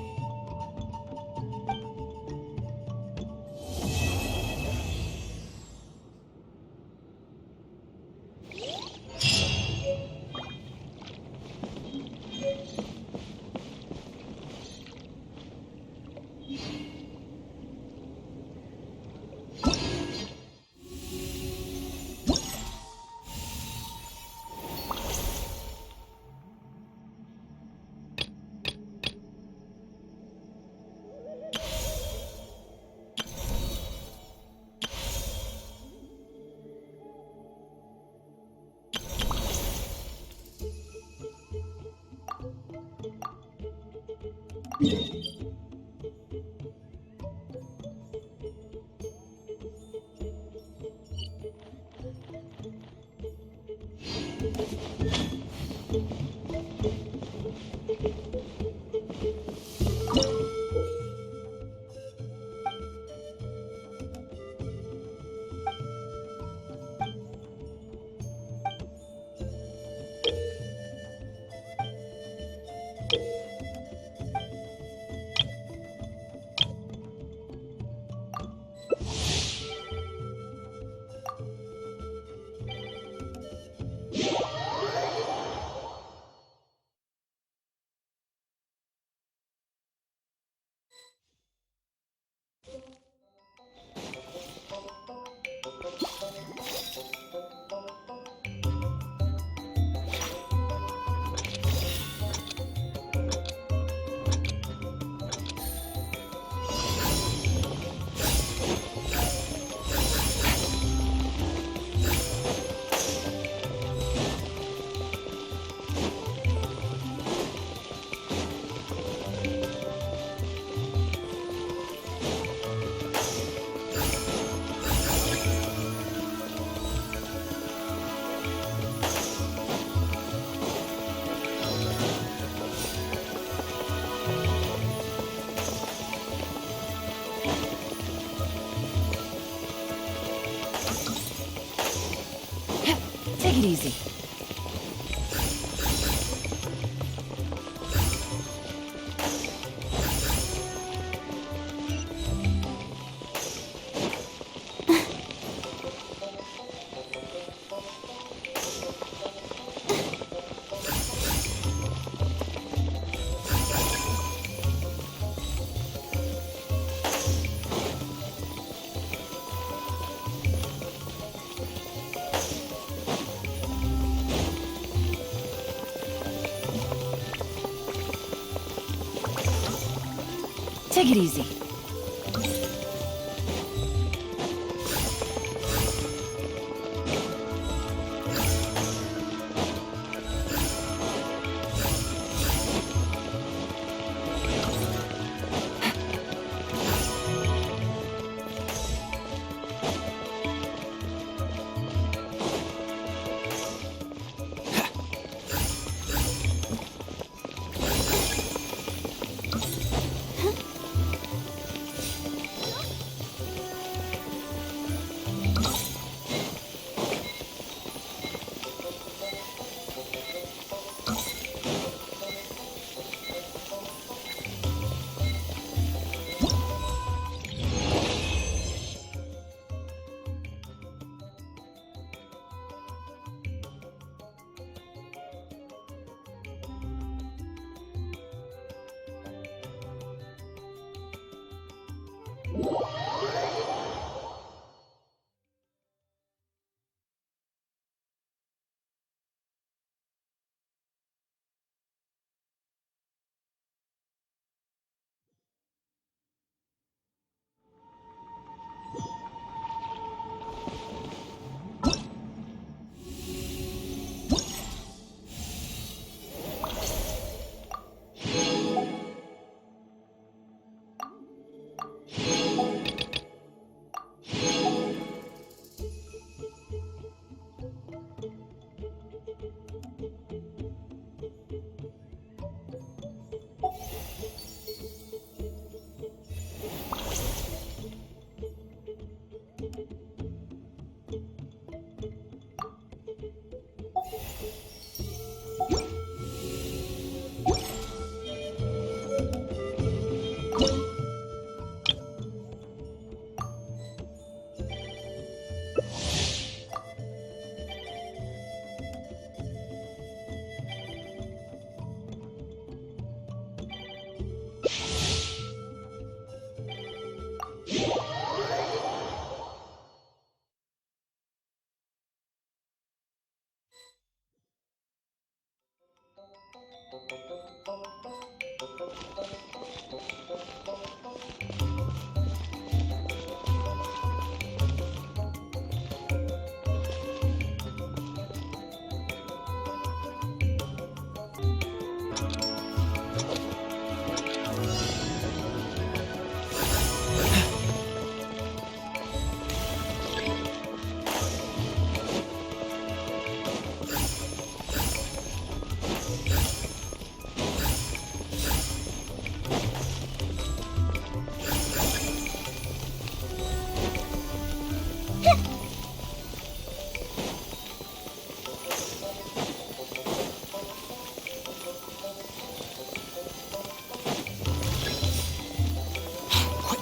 Take it easy. Take it easy.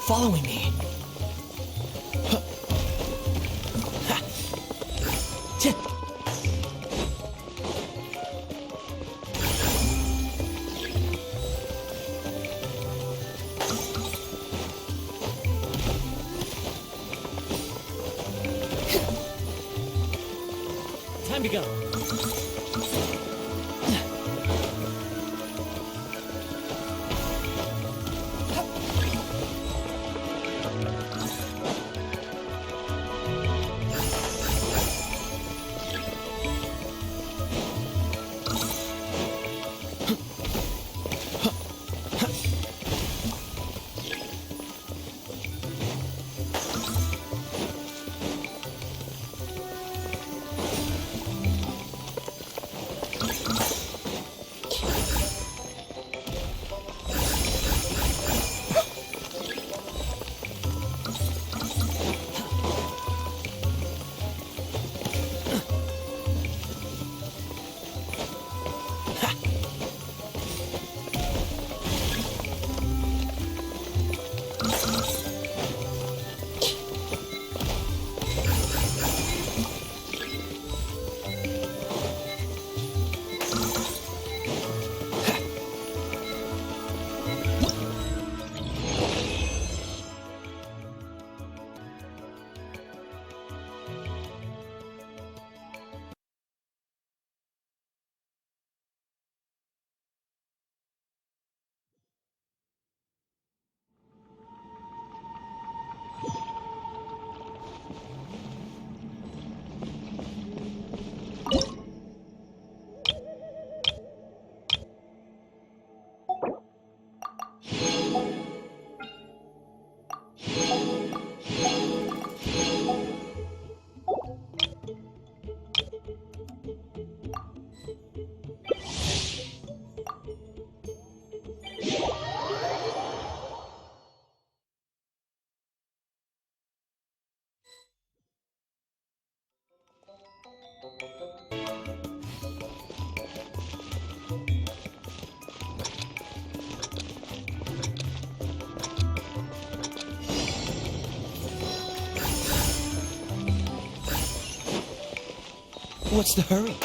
Following me. Time to go. What's the hurry?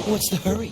What's the hurry?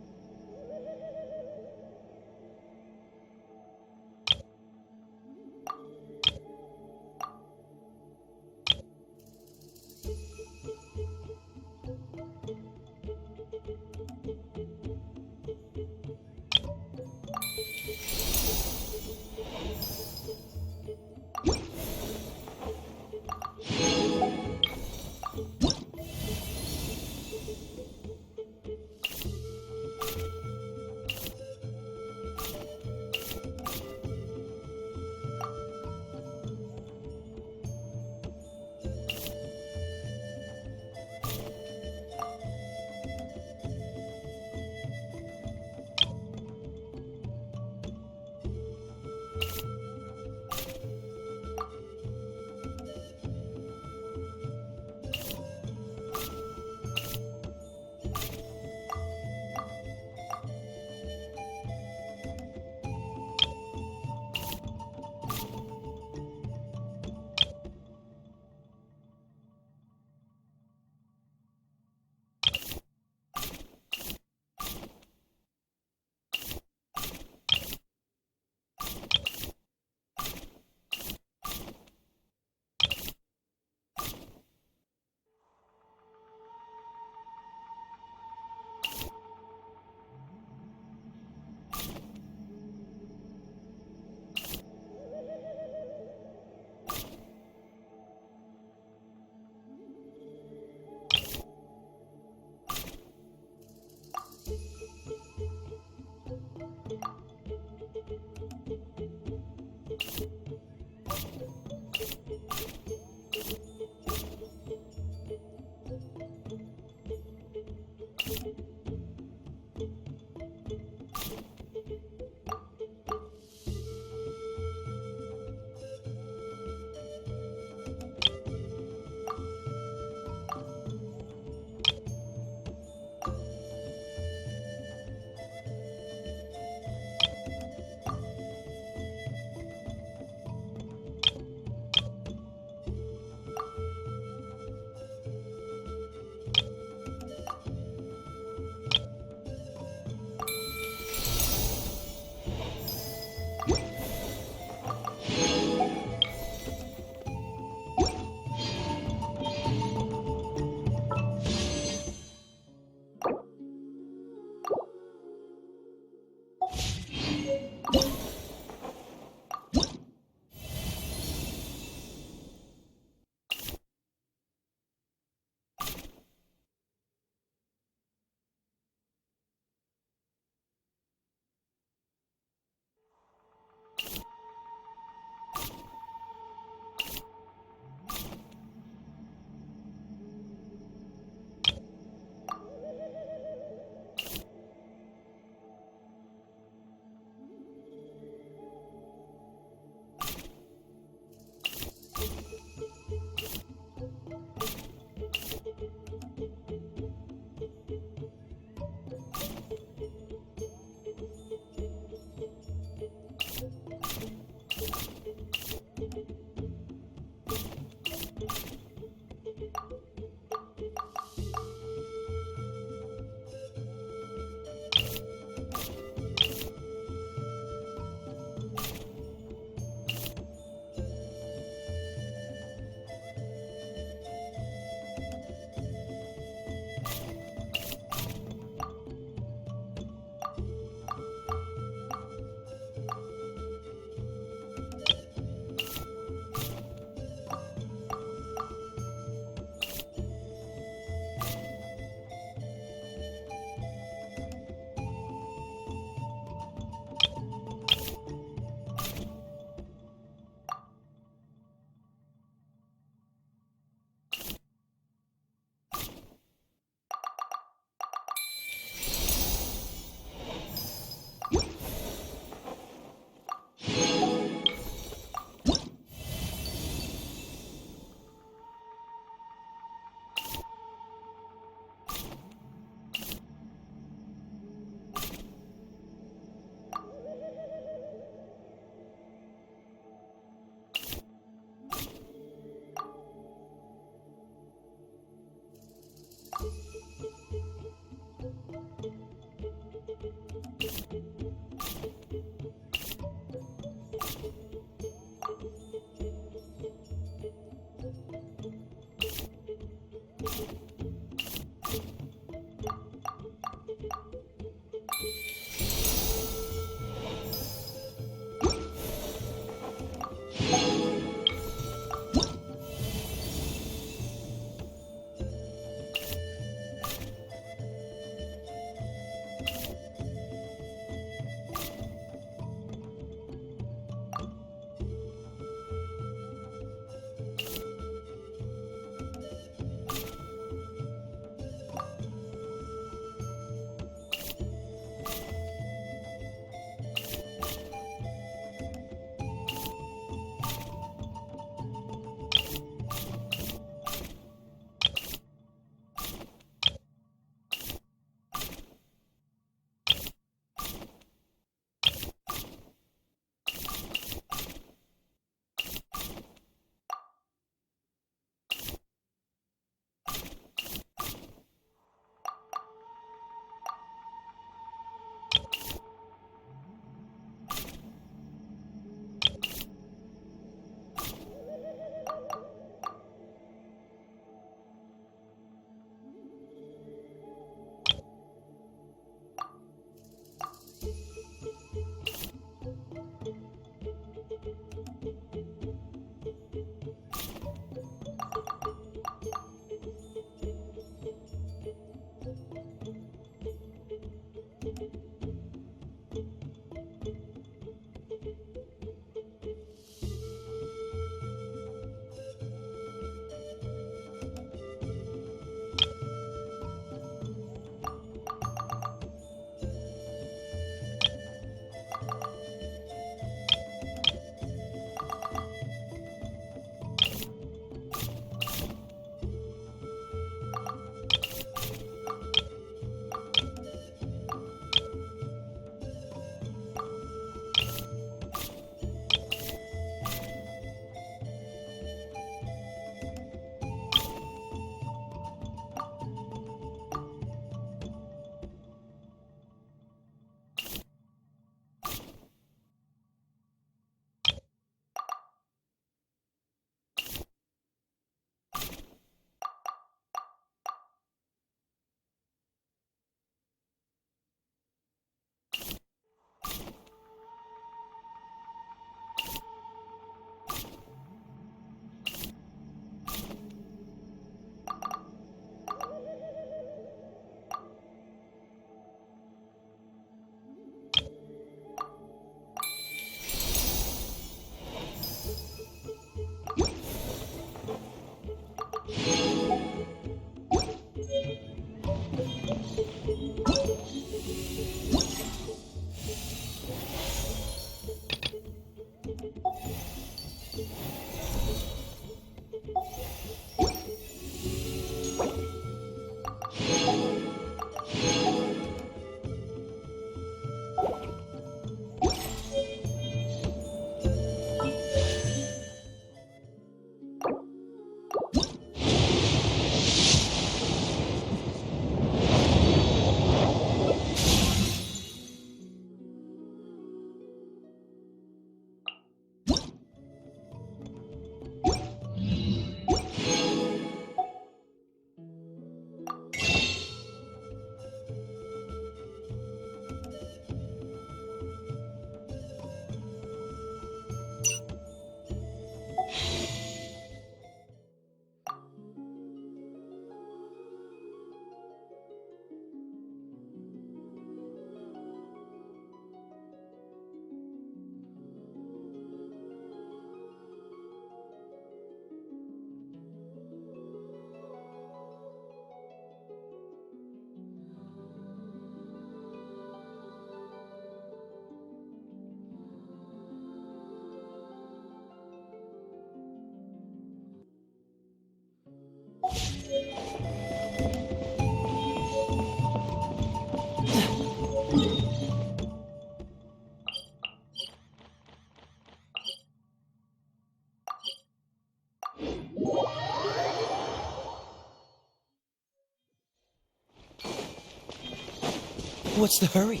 What's the hurry?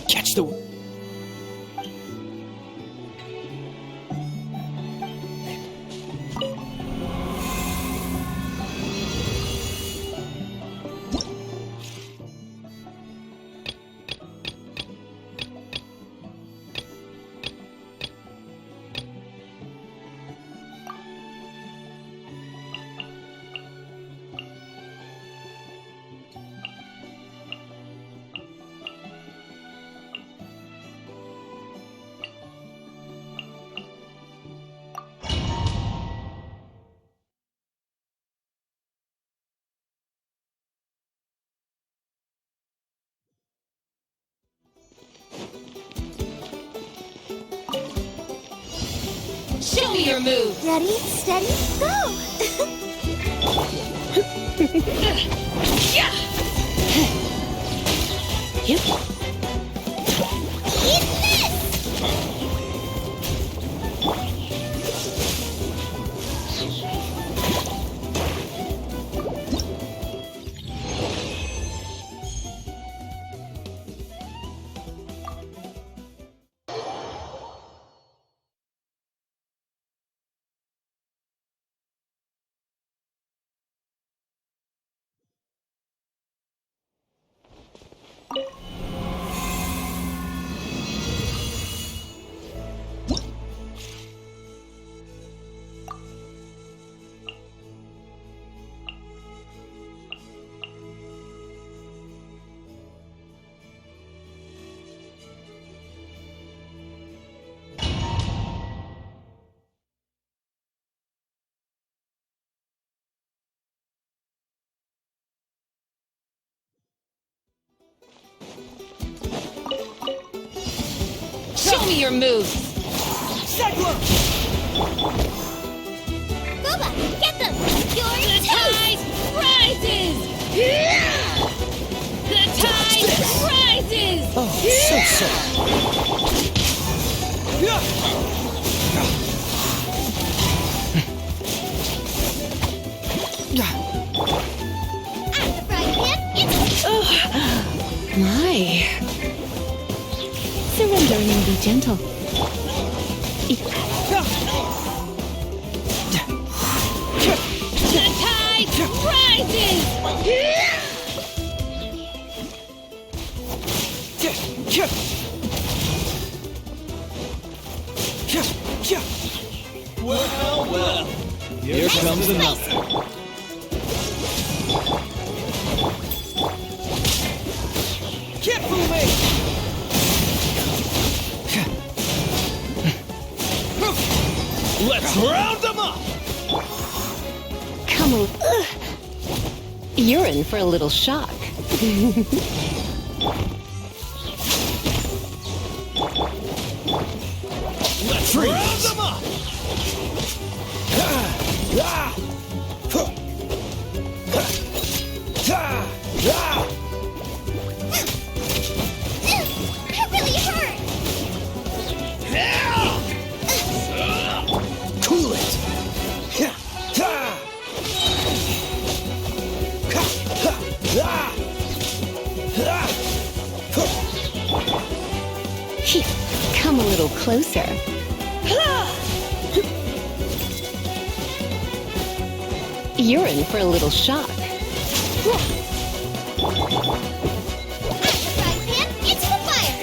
Catch the... Show me your move! Ready, steady, go! Yep. Eat this! Show me your move! Boba, get them! You're The tide rises! The tide rises! Oh, so sorry. At the frying pan, it's... My. Surrender and be gentle. The tide rises! Well, well. Here comes another. Let's round them up! Come on. You're in for a little shock. Let's round them up! That really hurt! Cool it! Come a little closer. You're in for a little shock. At the frying pan, it's the fire!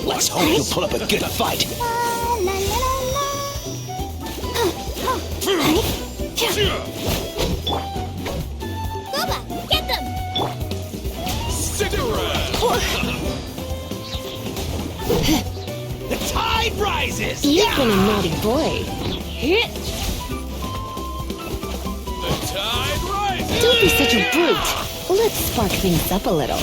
Let's hope you'll put up a good fight. Boba, get them! Stick around! The tide rises! You've been a naughty boy. The tide rises! Don't be such a brute. Let's spark things up a little.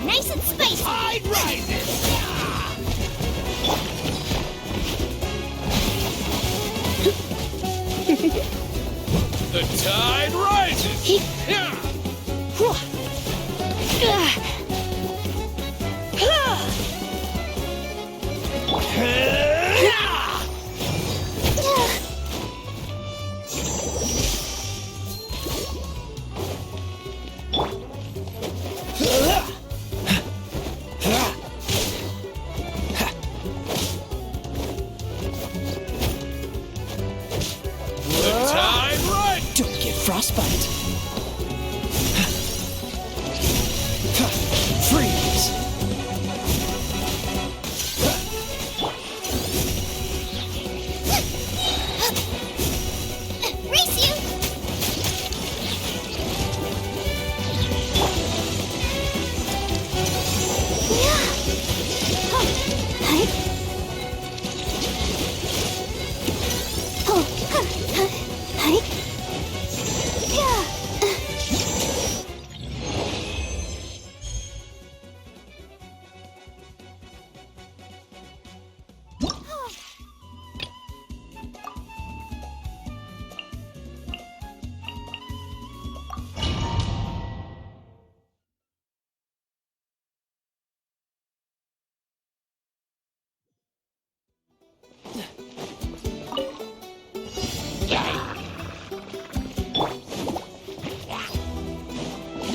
Nice and spicy! Tide rises! The tide rises! The tide rises! Don't get frostbite. Freeze! Race you!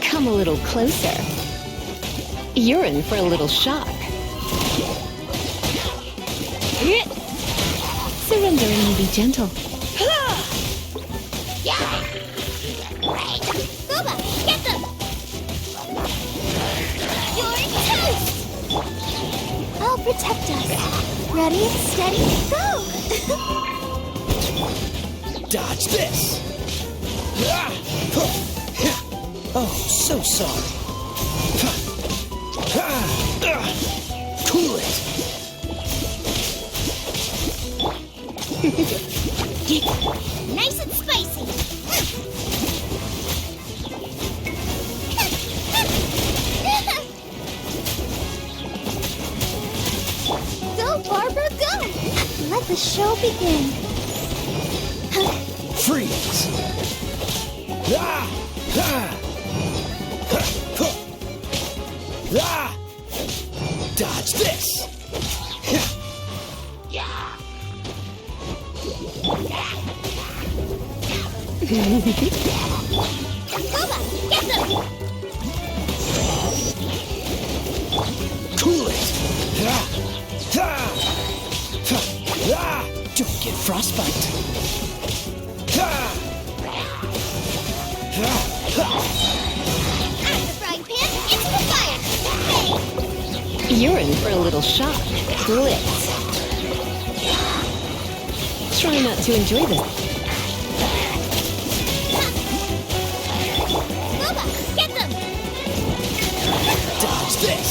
Come a little closer. You're in for a little shock. Surrender and be gentle. Boba, get them! You're toast! I'll protect us. Ready, steady, go! Dodge this! Oh, so sorry. Cool it! Nice and spicy! Go, Barbara, go! Let the show begin. Freeze! Dodge this! Boba, get them! Cool it! Don't get frostbite! Out of the frying pan, into the fire! Hey! You're in for a little shock. Blitz. Try not to enjoy this. Boba, get them! Dodge this!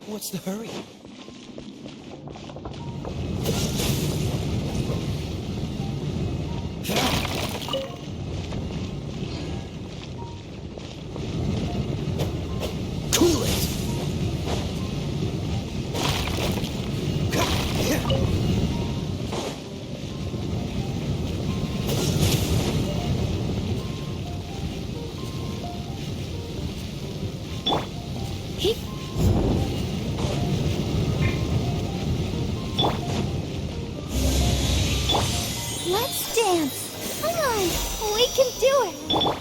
What's the hurry? Cool it! Let's dance. Come on, we can do it.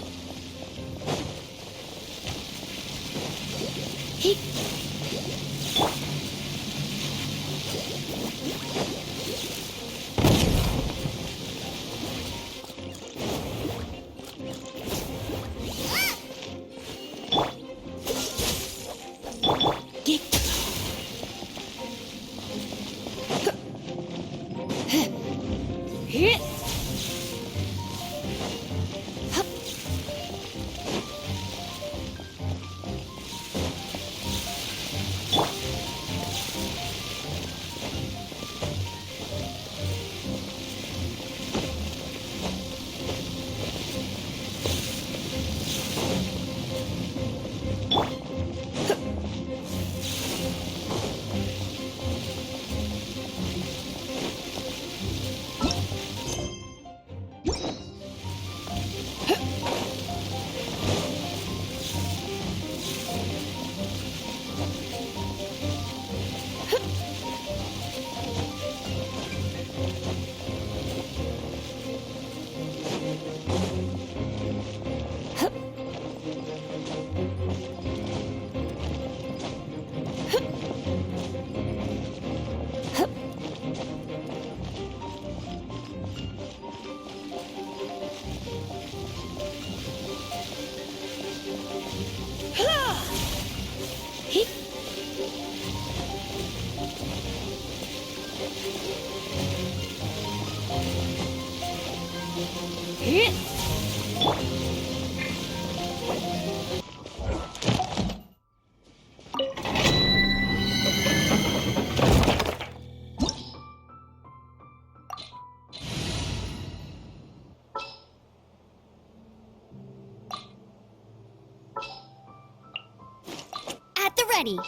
At the ready.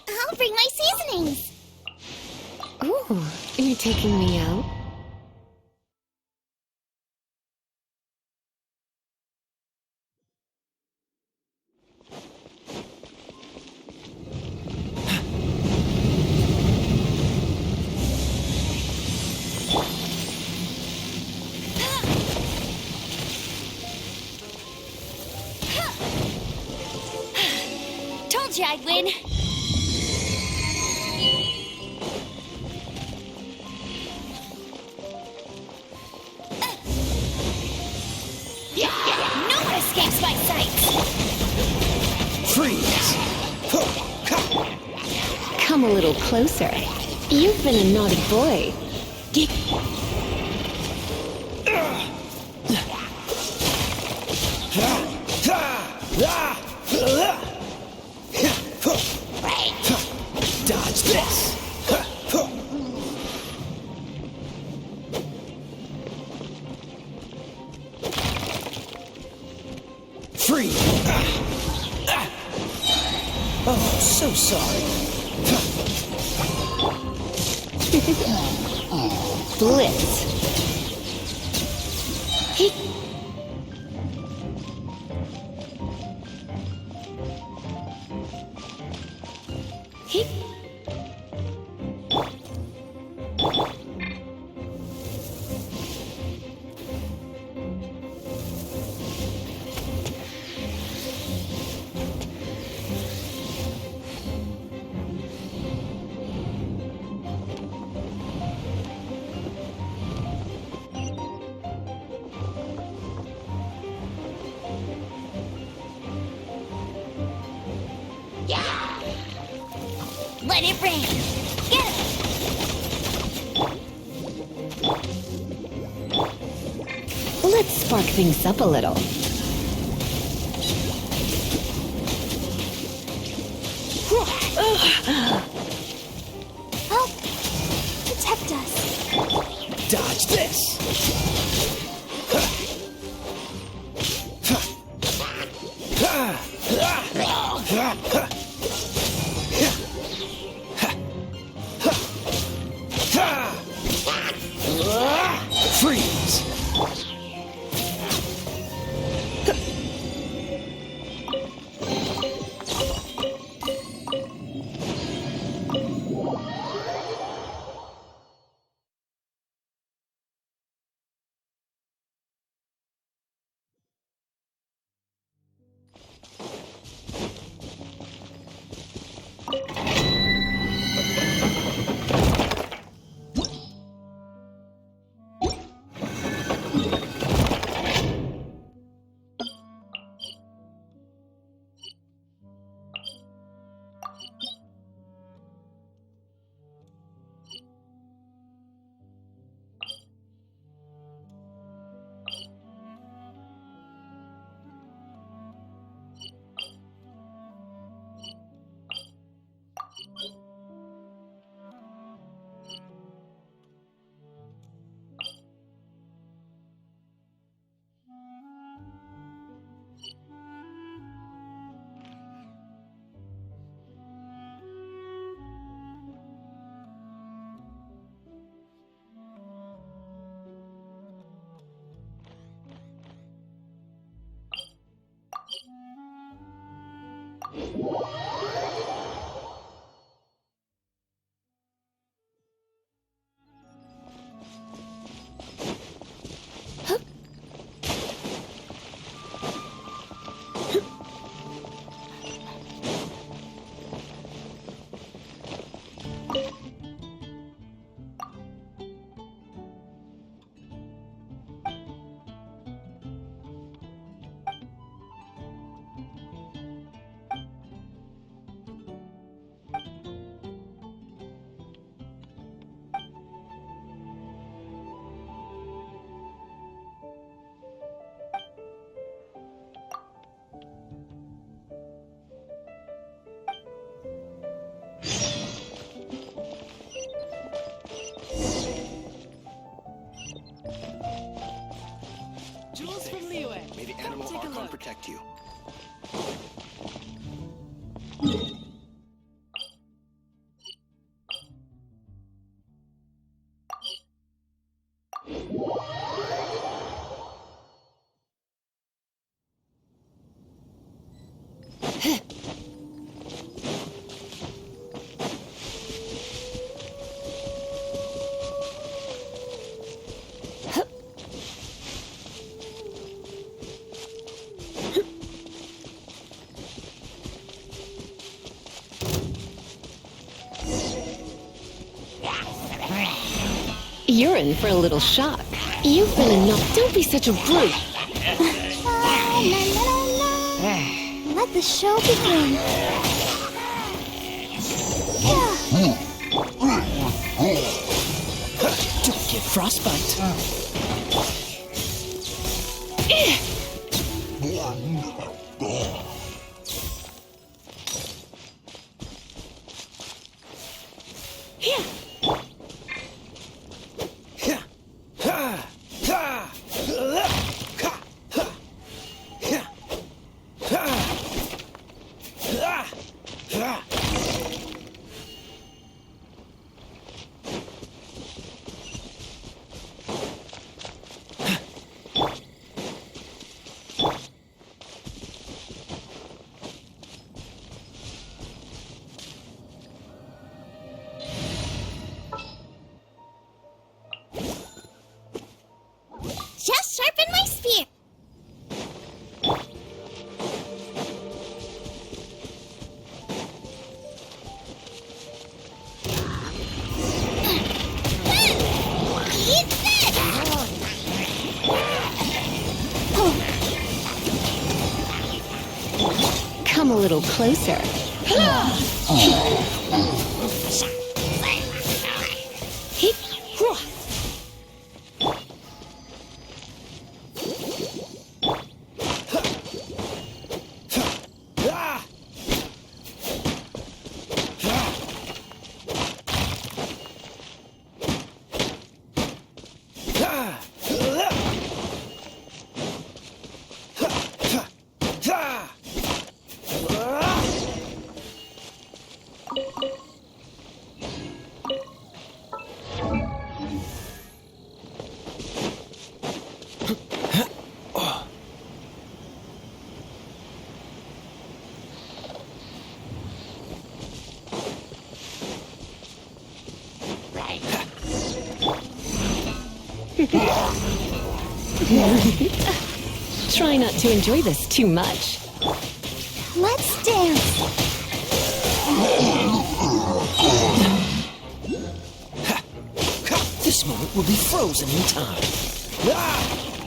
I'll bring my seasonings. Ooh, you're taking me out? Told you I'd win. No one escapes my sight. Freeze! Come a little closer. You've been a naughty boy. Dodge this! Free! Oh, so sorry. Blitz. Let it rain. Get it. spark things up a little. Help! Protect us. Dodge this! Freeze! May the animal Archon protect you. You're in for a little shock. You've been enough. Don't be such a brute. Let the show begin. Don't get frostbite. Just sharpen my spear. Eat this! Come a little closer. Try not to enjoy this too much. Let's dance. This moment will be frozen in time. Ah!